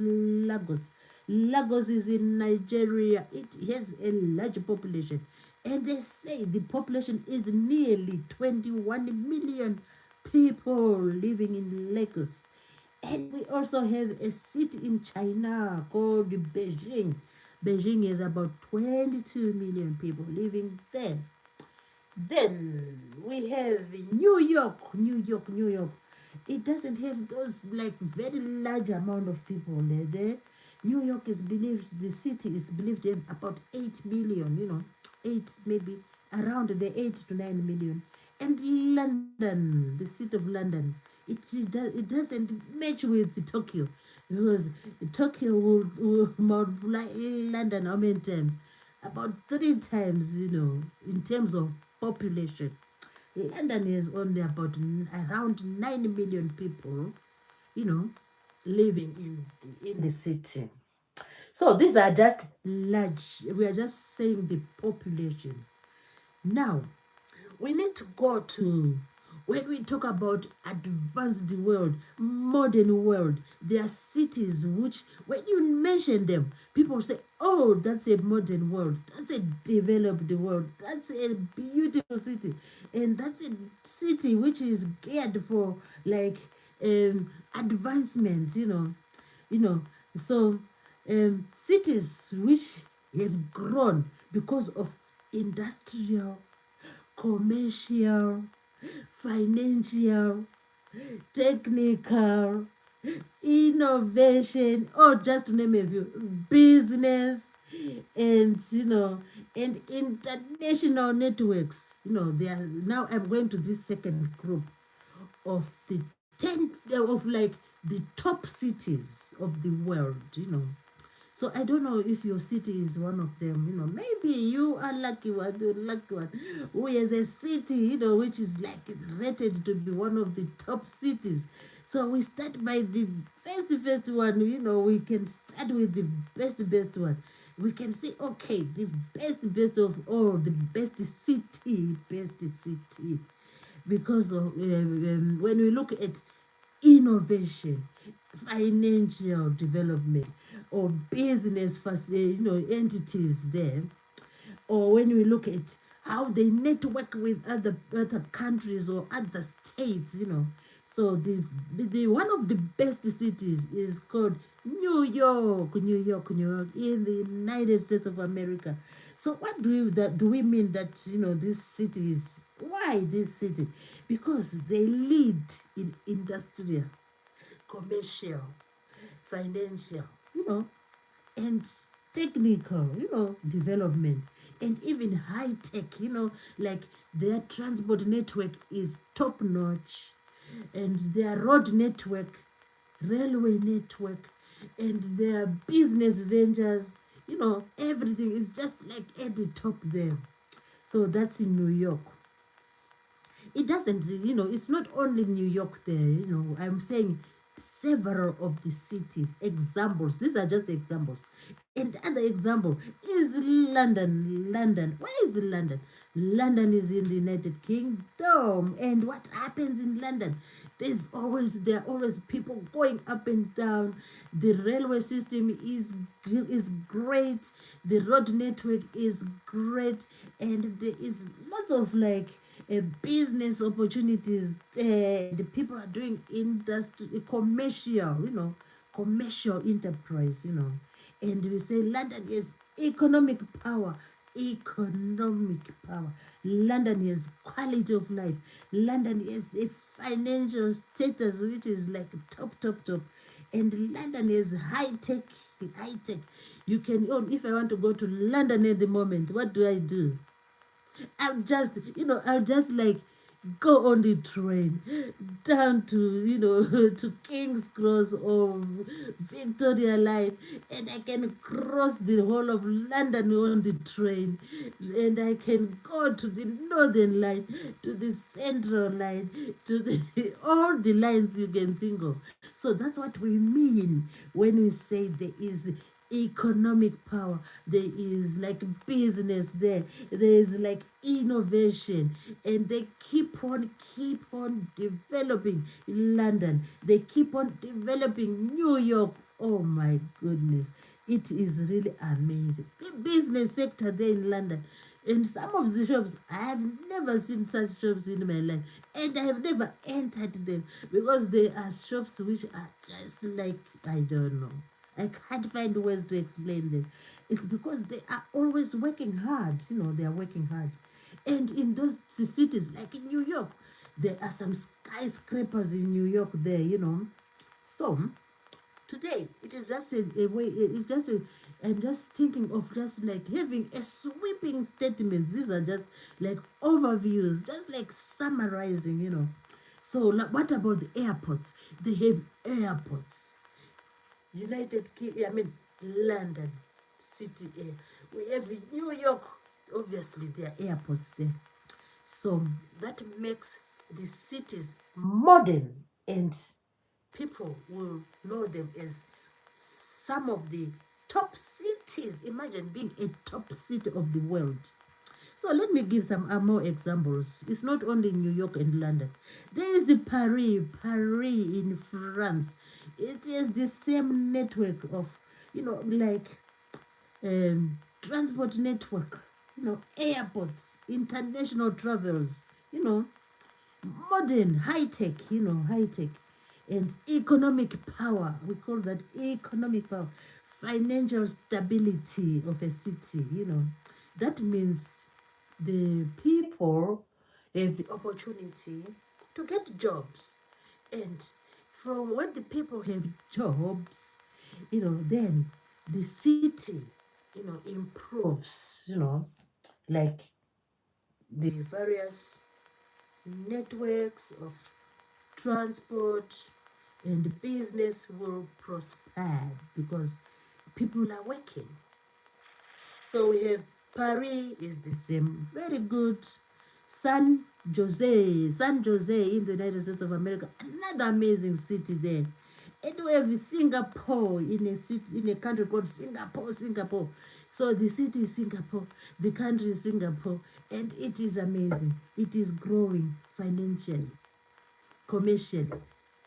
Lagos is in Nigeria. It has a large population. And they say the population is nearly 21 million people living in Lagos. And we also have a city in China called Beijing. Beijing is about 22 million people living there. Then we have New York. It doesn't have those like very large amount of people there. New York is believed, the city is believed to have about 8 million, 8 maybe around the 8 to 9 million. And London, the city of London, it doesn't match with Tokyo, because Tokyo will multiply London how many times? About 3 times, in terms of population. London is only about around 9 million people, living in the city. So these are just large. We are just saying the population. Now, we need to go to, when we talk about advanced world, modern world, there are cities which, when you mention them, people say, oh, that's a modern world, that's a developed world, that's a beautiful city, and that's a city which is geared for like advancement, so cities which have grown because of industrial, commercial, financial, technical, innovation, or just to name a few, business, and international networks. They are now. I'm going to this second group of the 10 of like the top cities of the world. So I don't know if your city is one of them. Maybe you are lucky one who has a city, which is like rated to be one of the top cities. So we start by the first one. We can start with the best one. We can say, okay, the best of all, the best city, because of when we look at innovation, financial development, or business entities there, or when we look at how they network with other countries or other states, So the one of the best cities is called New York, New York, New York, in the United States of America. So what do we mean that this city is? Why this city? Because they lead in industrial, commercial, financial, and technical, development, and even high tech, like their transport network is top notch, and their road network, railway network, and their business ventures, everything is just like at the top there. So that's in New York. It doesn't, it's not only New York there, I'm saying several of the cities, examples. These are just examples. And the other example is London. London. Where is London? London is in the United Kingdom. And what happens in London? There are always people going up and down. The railway system is great. The road network is great, and there is lots of business opportunities there. The people are doing industry, commercial enterprise, and we say London is economic power. Economic power. London has quality of life. London is a financial status which is like top, and London is high tech. You can own. If I want to go to London at the moment, what do? I'll just like go on the train down to to King's Cross or Victoria Line, and I can cross the whole of London on the train, and I can go to the Northern Line, to the Central Line, to the all the lines you can think of. So that's what we mean when we say there is economic power, there is like business there is like innovation, and they keep on developing London, they keep on developing New York. Oh my goodness, it is really amazing, the business sector there in London. And some of the shops, I have never seen such shops in my life, and I have never entered them, because they are shops which are just like, I don't know, I can't find ways to explain them. It's because they are always working hard. They are working hard. And in those cities, like in New York, there are some skyscrapers in New York there, So today, it is just a way, it's just I'm just thinking of just like having a sweeping statement. These are just like overviews, just like summarizing. So what about the airports? They have airports. London City Air. We have in New York, obviously there are airports there. So that makes the cities modern, and people will know them as some of the top cities. Imagine being a top city of the world. So let me give some more examples. It's not only New York and London. There is Paris in France. It is the same network of, transport network, airports, international travels, modern, high tech, and economic power. We call that economic power, financial stability of a city, That means the people have the opportunity to get jobs. And from when the people have jobs, then the city, improves, like the various networks of transport and business will prosper because people are working. So we have Paris is the same. Very good. San Jose in the United States of America, another amazing city there. And we have Singapore in a country called Singapore. So the city is Singapore, the country is Singapore, and it is amazing. It is growing financially, commercially,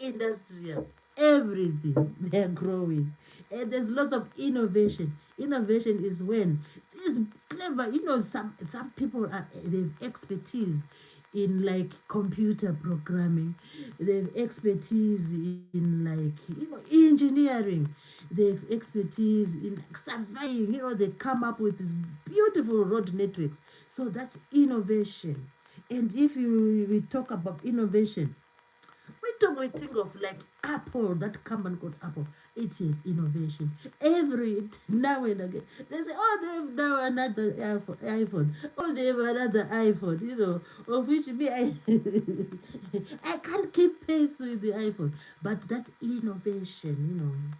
industrial, everything. They are growing, and there's lots of innovation. Innovation is when these clever, some people are, they've expertise in like computer programming, they've expertise in like engineering, there's expertise in like surveying. They come up with beautiful road networks. So that's innovation. And if we talk about innovation, we think of like Apple, that company called Apple. It is innovation. Every now and again, they say, oh, they have now another iPhone. Oh, they have another iPhone, of which me, I can't keep pace with the iPhone. But that's innovation.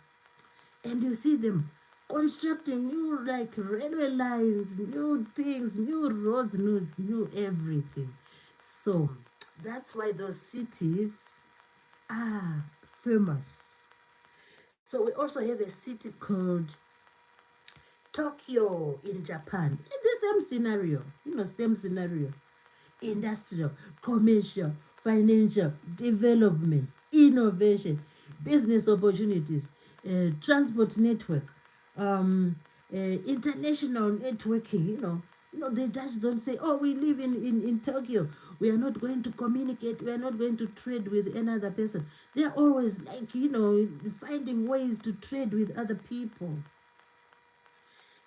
And you see them constructing new like railway lines, new things, new roads, new everything. So that's why those cities are famous. So we also have a city called Tokyo in Japan. The same scenario, same scenario. Industrial, commercial, financial, development, innovation, business opportunities, transport network, international networking. They just don't say, oh, we live in Tokyo. We are not going to communicate. We are not going to trade with another person. They are always like, finding ways to trade with other people.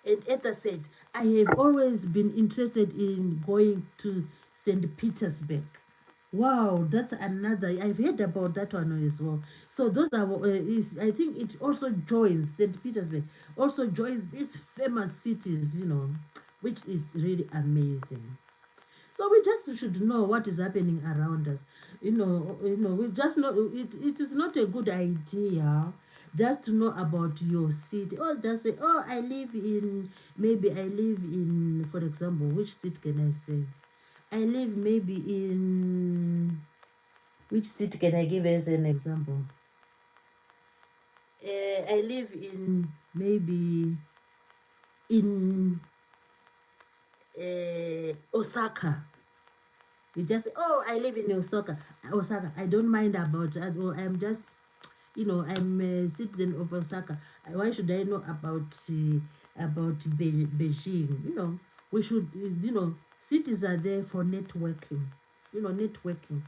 And Ether said, I have always been interested in going to St. Petersburg. Wow, that's another. I've heard about that one as well. So those are I think it also joins St. Petersburg, also joins these famous cities, which is really amazing. So we just should know what is happening around us. We just know it is not a good idea just to know about your city. Or just say, oh, maybe I live in, for example, which city can I say? I live maybe in, which city can I give as an example? I live in maybe in Osaka. You just say, oh, I live in Osaka. Osaka. I don't mind about that. Or I'm just, I'm a citizen of Osaka. Why should I know about Beijing? We should, cities are there for networking. Networking.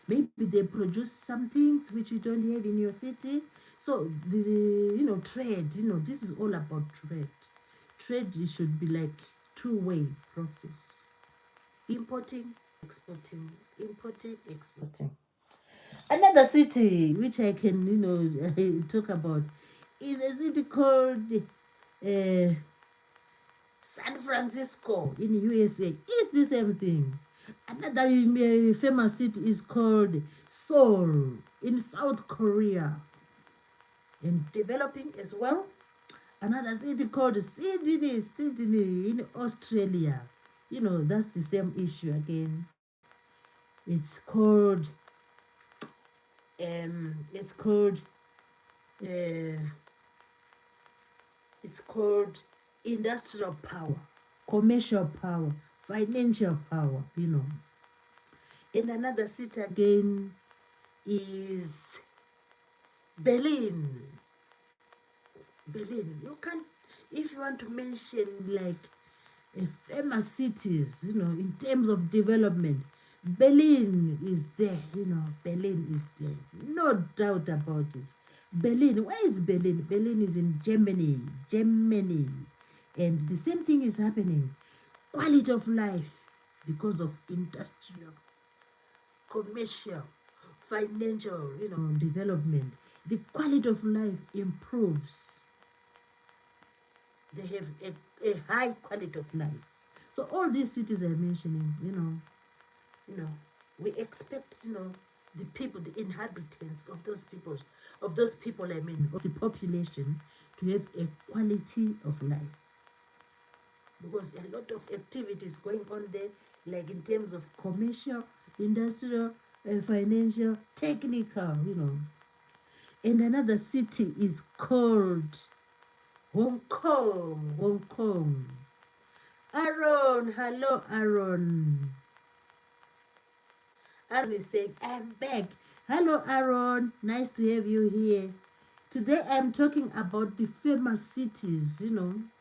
Maybe they produce some things which you don't have in your city. So trade. This is all about trade. Trade should be like two-way process. Importing, exporting, importing, exporting. Another city which I can, talk about is a city called San Francisco in USA. It's the same thing. Another famous city is called Seoul in South Korea, and developing as well. Another city called Sydney in Australia. That's the same issue again. It's called it's called uh, it's called industrial power, commercial power, financial power. And another city again is Berlin. Berlin. You can't, if you want to mention like famous cities, in terms of development, Berlin is there, Berlin is there. No doubt about it. Berlin, where is Berlin? Berlin is in Germany. Germany. And the same thing is happening. Quality of life because of industrial, commercial, financial, development. The quality of life improves. They have a high quality of life. So all these cities I'm mentioning, you know, we expect, the people, the inhabitants of those people, I mean, of the population, to have a quality of life. Because a lot of activities going on there, like in terms of commercial, industrial, financial, technical. And another city is called Hong Kong. Hong Kong. Aaron, hello, Aaron. Aaron is saying, I'm back. Hello, Aaron. Nice to have you here. Today I'm talking about the famous cities, and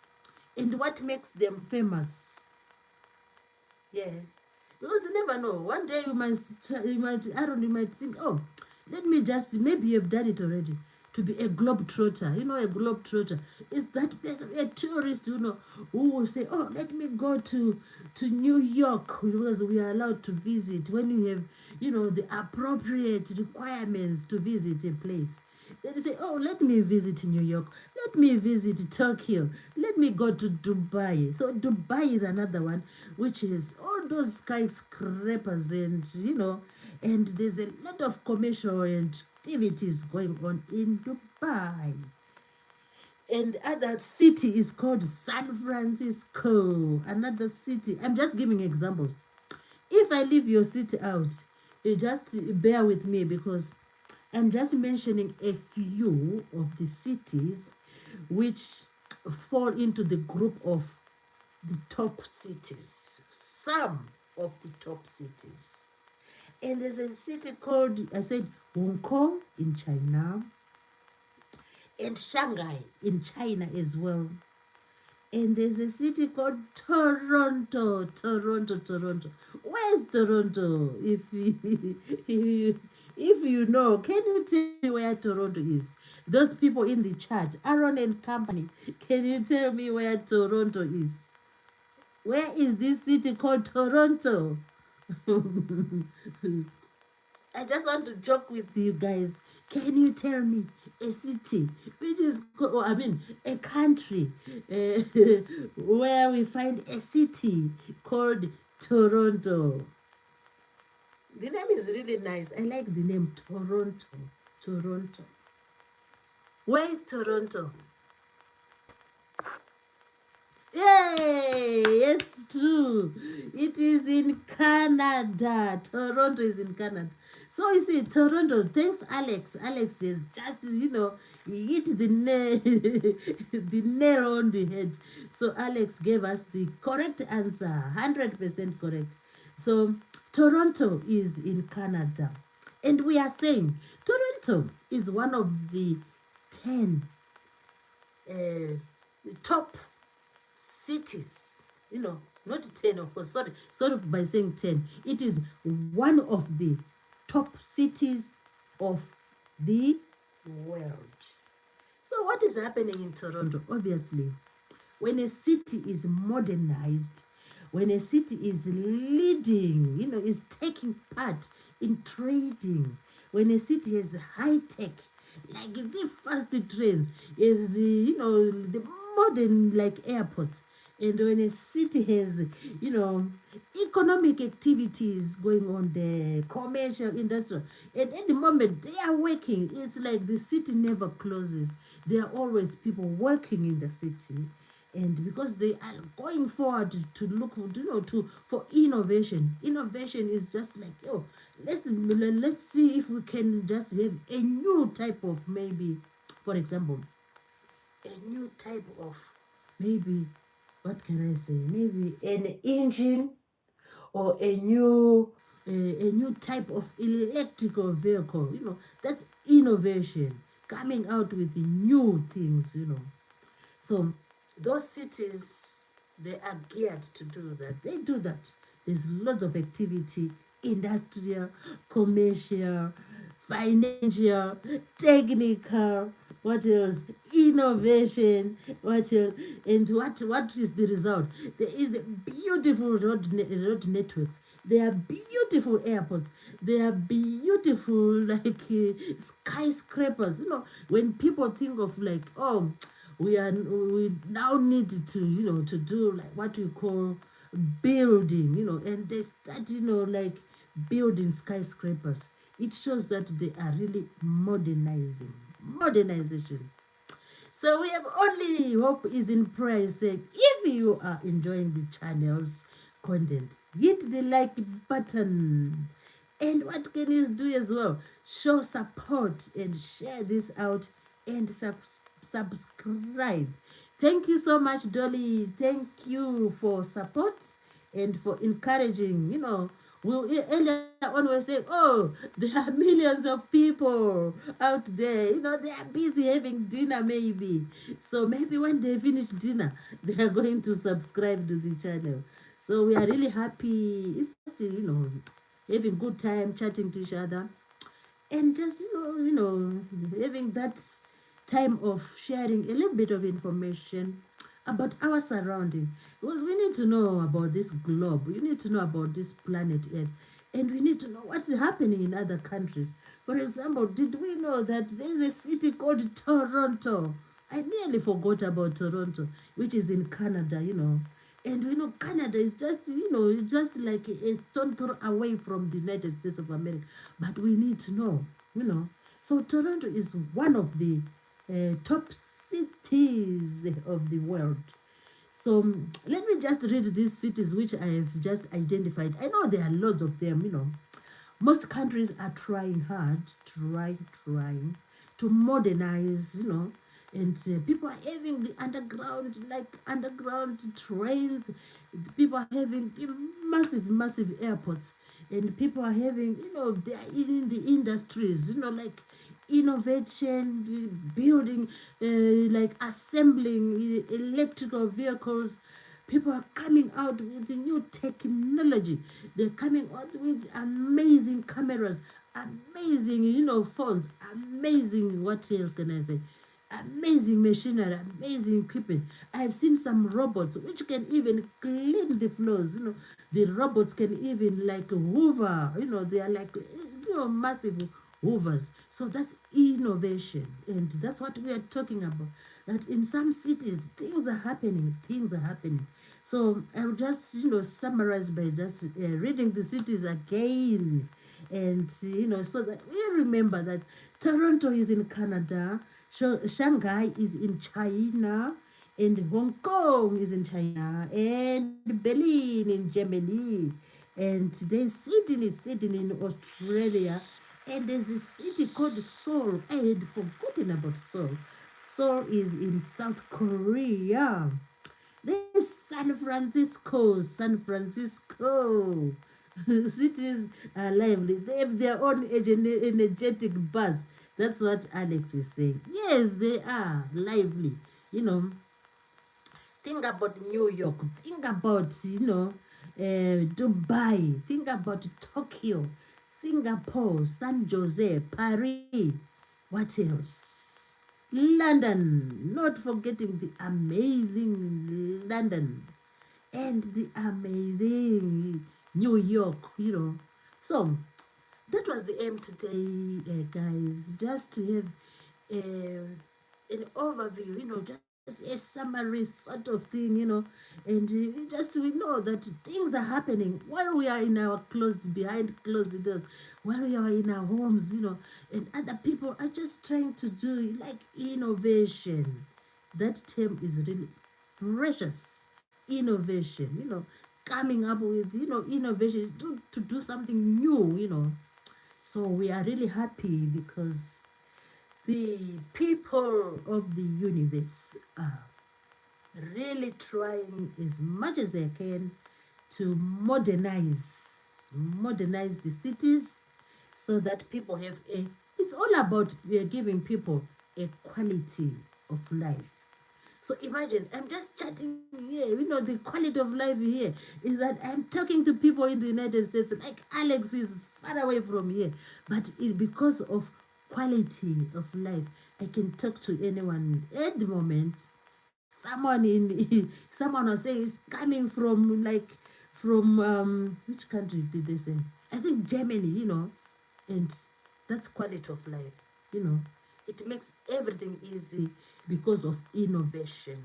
what makes them famous. Yeah. Because you never know. One day you might think, oh, let me just, maybe you've done it already, to be a globe trotter. A globe trotter is that person, a tourist, who will say, oh, let me go to New York, because we are allowed to visit when you have, the appropriate requirements to visit a place. They say, oh, let me visit New York. Let me visit Tokyo. Let me go to Dubai. So Dubai is another one, which is all those skyscrapers and there's a lot of commercial activities going on in Dubai. And other city is called San Francisco. Another city. I'm just giving examples. If I leave your city out, you just bear with me, because I'm just mentioning a few of the cities which fall into the group of the top cities. Some of the top cities. And there's a city called, I said, Hong Kong in China, and Shanghai in China as well. And there's a city called Toronto. Toronto. Where's Toronto? If you know, can you tell me where Toronto is? Those people in the chat, Aaron and company, can you tell me where Toronto is? Where is this city called Toronto? I just want to joke with you guys. Can you tell me a city which is, a country where we find a city called Toronto? The name is really nice. I like the name Toronto. Toronto. Where is Toronto? Yay! It's true. It is in Canada. Toronto is in Canada. So you see, Toronto, thanks Alex. Alex is just, he hit the nail, the nail on the head. So Alex gave us the correct answer, 100% correct. So Toronto is in Canada. And we are saying Toronto is one of the 10 top cities, not 10, of course, sorry by saying 10. It is one of the top cities of the world. So what is happening in Toronto? Obviously, when a city is modernized, when a city is leading, is taking part in trading, when a city has high tech, like the fast trains, is the modern like airports, and when a city has, economic activities going on there, commercial, industrial, and at the moment they are working, it's like the city never closes. There are always people working in the city. And because they are going forward to look for innovation. Innovation is just like, let's see if we can just have a new type of, maybe, for example, a new type of, maybe, what can I say? Maybe an engine, or a new type of electrical vehicle. That's innovation, coming out with the new things. So those cities, they are geared to do that. They do that. There's lots of activity, industrial, commercial, financial, technical, what else? Innovation, what else? And what is the result? There is beautiful road networks. There are beautiful airports. There are beautiful skyscrapers. When people think of like, oh, we now need to do like what we call building, and they start like building skyscrapers. It shows that they are really modernization. So we have only hope is in prayer. Saying, if you are enjoying the channel's content, hit the like button. And what can you do as well? Show support and share this out, and subscribe. Thank you so much, Dolly. Thank you for support and for encouraging, Earlier on, we were saying, oh, there are millions of people out there. They are busy having dinner, maybe. So maybe when they finish dinner, they are going to subscribe to the channel. So we are really happy. It's just, having good time chatting to each other, and just having that time of sharing a little bit of information about our surrounding, because we need to know about this globe, we need to know about this planet Earth, and we need to know what's happening in other countries. For example, did we know that there's a city called Toronto? I nearly forgot about Toronto, which is in Canada. And Canada is just like a stone throw away from the United States of America. But we need to know. So Toronto is one of the top cities of the world. So let me just read these cities which I have just identified. I know there are lots of them. Most countries are trying hard, trying to modernize. And people are having the underground trains. People are having massive airports, and people are having, they are in the industries, like innovation, building, like assembling electrical vehicles. People are coming out with the new technology. They're coming out with amazing cameras, amazing, phones, amazing, what else can I say? Amazing machinery, amazing equipment. I've seen some robots which can even clean the floors. The robots can even like hoover. They are like massive hoovers. So that's innovation, and that's what we are talking about. That in some cities things are happening. Things are happening. So I'll just summarize by just reading the cities again, and so that we remember that Toronto is in Canada, Shanghai is in China, and Hong Kong is in China, and Berlin in Germany, and there's Sydney in Australia, and there's a city called Seoul. I had forgotten about Seoul. Seoul is in South Korea. There's San Francisco. San Francisco. Cities are lively. They have their own energetic buzz. That's what Alex is saying. Yes, they are lively. You know, think about New York. Think about, Dubai. Think about Tokyo, Singapore, San Jose, Paris. What else? London. Not forgetting the amazing London and the amazing New York. So that was the aim today, guys, just to have an overview, just a summary sort of thing, and just we know that things are happening while we are in our behind closed doors, while we are in our homes, and other people are just trying to do like innovation. That term is really precious. Innovation, coming up with, innovations to do something new. So we are really happy because the people of the universe are really trying as much as they can to modernize the cities, so that people have it's all about giving people a quality of life. So imagine, I'm just chatting here. The quality of life here is that I'm talking to people in the United States, like Alex is far away from here. But because of quality of life, I can talk to anyone at the moment. Someone was saying is coming from which country did they say? I think Germany, and that's quality of life. It makes everything easy because of innovation.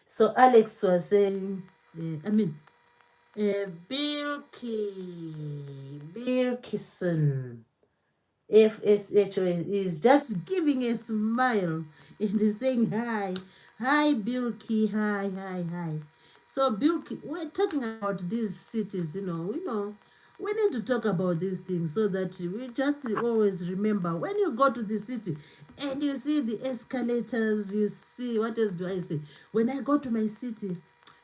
So Alex was saying, Bilkison, FSHO is just giving a smile and saying hi. Hi, Bilky. Hi. So, Bilky, we're talking about these cities, we need to talk about these things so that we just always remember when you go to the city and you see the escalators, you see, what else do I say? When I go to my city,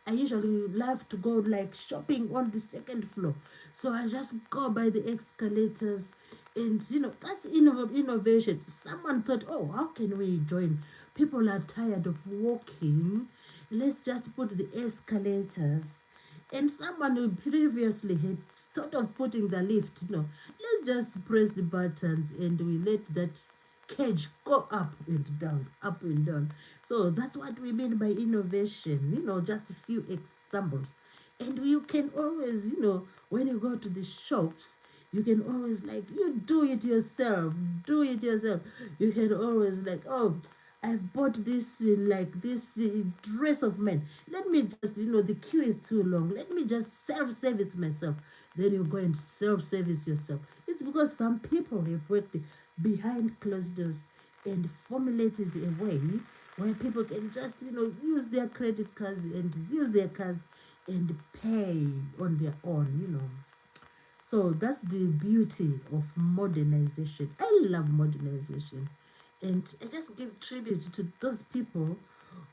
I usually love to go like shopping on the second floor. So I just go by the escalators. And that's innovation. Someone thought, oh, how can we join? People are tired of walking. Let's just put the escalators. And someone who previously had thought of putting the lift, let's just press the buttons and we let that cage go up and down, up and down. So that's what we mean by innovation, just a few examples. And you can always, when you go to the shops, you can always like, you do it yourself, do it yourself. You can always like, oh, I've bought this like this dress of men. Let me just, the queue is too long. Let me just self-service myself. Then you go and self-service yourself. It's because some people have worked behind closed doors and formulated a way where people can just, use their credit cards and use their cards and pay on their own. So that's the beauty of modernization. I love modernization. And I just give tribute to those people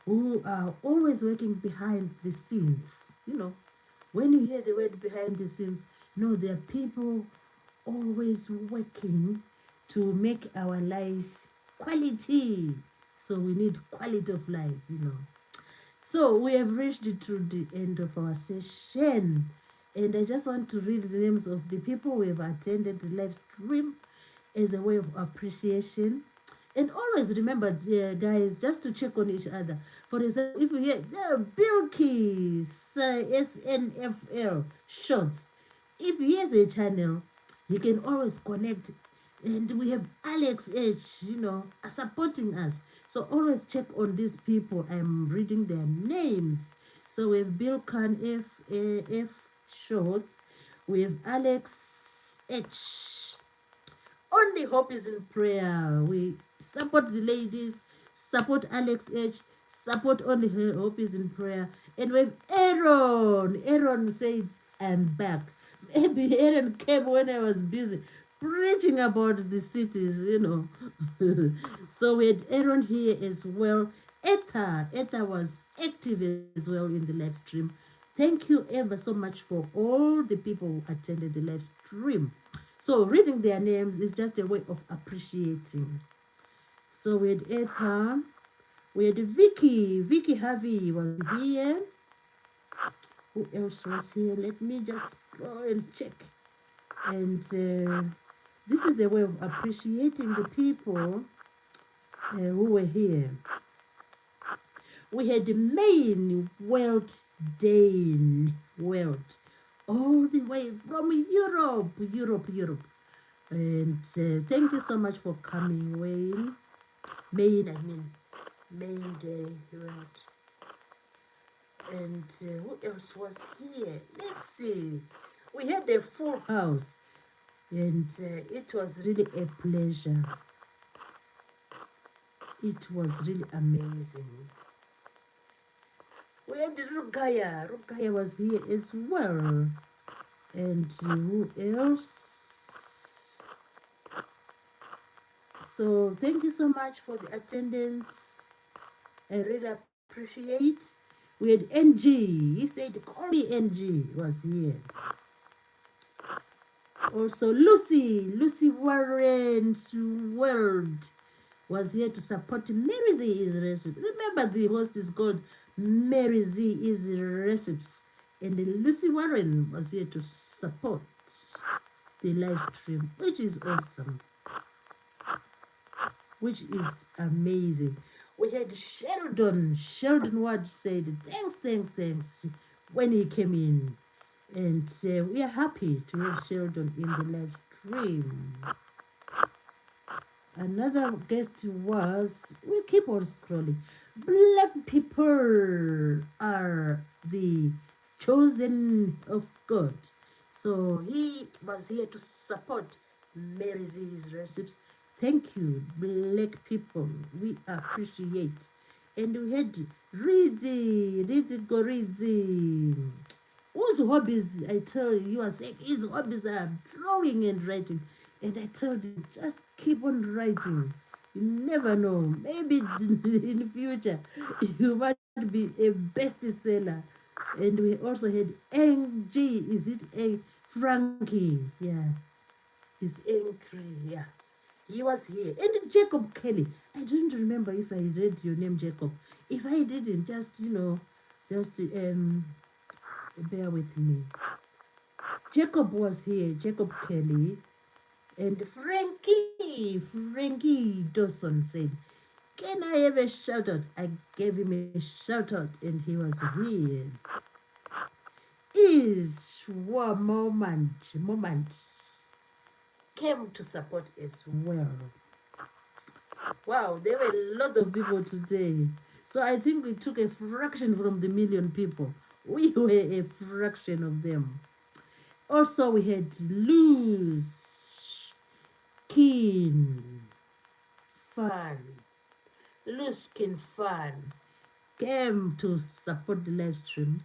who are always working behind the scenes. When you hear the word behind the scenes, there are people always working to make our life quality. So we need quality of life. So we have reached to the end of our session. And I just want to read the names of the people who have attended the live stream as a way of appreciation. And always remember, guys, just to check on each other. For example, if you hear Bilkis SNFL Shots, if he has a channel, he can always connect. And we have Alex H, supporting us. So always check on these people. I'm reading their names. So we have Bill Khan F Shorts. We have Alex H. Only hope is in prayer. We support the ladies, support Alex H, support only her hope is in prayer. And we have Aaron. Aaron said, I'm back. Maybe Aaron came when I was busy preaching about the cities. So we had Aaron here as well. Etha was active as well in the live stream. Thank you ever so much for all the people who attended the live stream. So reading their names is just a way of appreciating. So we had Etha, we had Vicky Harvey was here. Who else was here? Let me just scroll and check. And this is a way of appreciating the people who were here. We had the main World Dane World, all the way from Europe. And thank you so much for coming, Wayne. Main Day World. And who else was here? Let's see. We had a full house. And it was really a pleasure. It was really amazing. We had Rugaya. Rugaya was here as well. And who else? So thank you so much for the attendance. I really appreciate. We had NG. He said, call me NG was here. Also Lucy Warren's World was here to support Mary Z Easy Recipes. Remember, the host is called Mary Z Easy Recipes. And Lucy Warren was here to support the live stream, which is awesome. Which is amazing. We had Sheldon. Sheldon Ward said, thanks, when he came in. And we are happy to have Sheldon in the live stream. Another guest was, we keep on scrolling. Black people are the chosen of God. So he was here to support Mary Z's recipes. Thank you, black people. We appreciate. And we had Rizzi Gorizzi. Whose hobbies, I tell you, are saying his hobbies are drawing and writing. And I told him, just keep on writing. You never know. Maybe in the future, you might be a bestseller. And we also had Angie. Is it a Frankie? Yeah, he's angry. Yeah, he was here. And Jacob Kelly. I don't remember if I read your name, Jacob. If I didn't, just bear with me. Jacob was here. Jacob Kelly. And Frankie Dawson said, "Can I have a shout out?" I gave him a shout out and he was here. Is one moment came to support as well. Wow, there were lots of people today. So I think we took a fraction from the million people. We were a fraction of them. Also, we had Luz Keen Fun. Luz Keen Fun came to support the live stream.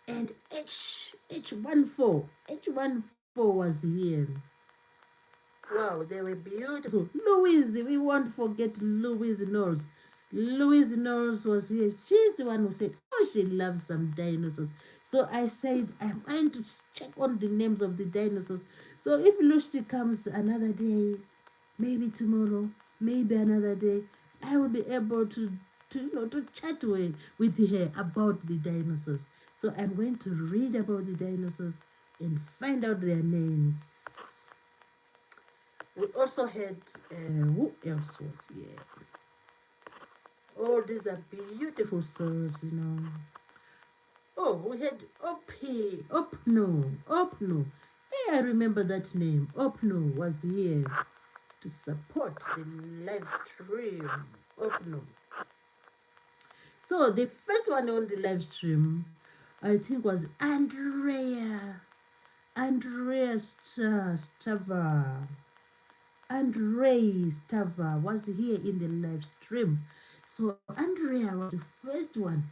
And H14 was here. Wow, they were beautiful. Louise, we won't forget Louise Knowles. Louise Knowles was here. She's the one who said, "Oh, she loves some dinosaurs." So I said, I'm going to check on the names of the dinosaurs. So if Lucy comes another day, maybe tomorrow, maybe another day, I will be able to chat with her about the dinosaurs. So I'm going to read about the dinosaurs and find out their names. We also had, who else was here? All these are beautiful stories. Oh, we had Opno. Hey, I remember that name. Opno was here to support the live stream. Opno. So the first one on the live stream, I think, was Andrea Stava. Andre Stava was here in the live stream. So Andrea was the first one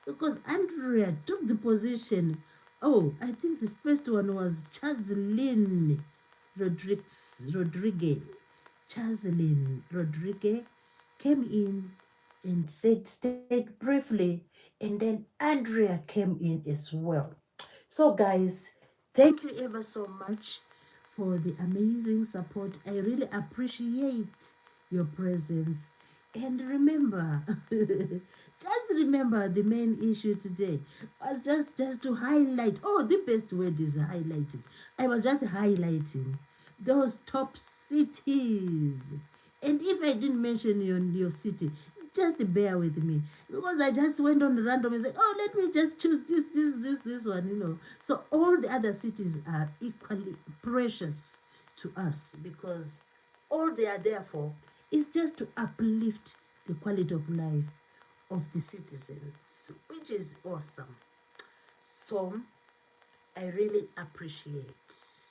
because Andrea took the position. Oh, I think the first one was Chaslyn Rodriguez. Chaslyn Rodriguez came in and stayed briefly, and then Andrea came in as well. So, guys, thank you ever so much for the amazing support. I really appreciate your presence. And remember, just remember the main issue today was just to highlight. Oh, the best word is highlighting. I was just highlighting those top cities. And if I didn't mention your city, just bear with me because I just went on random and said, "Oh, let me just choose this one." So all the other cities are equally precious to us because all they are there for is just to uplift the quality of life of the citizens, which is awesome. So I really appreciate.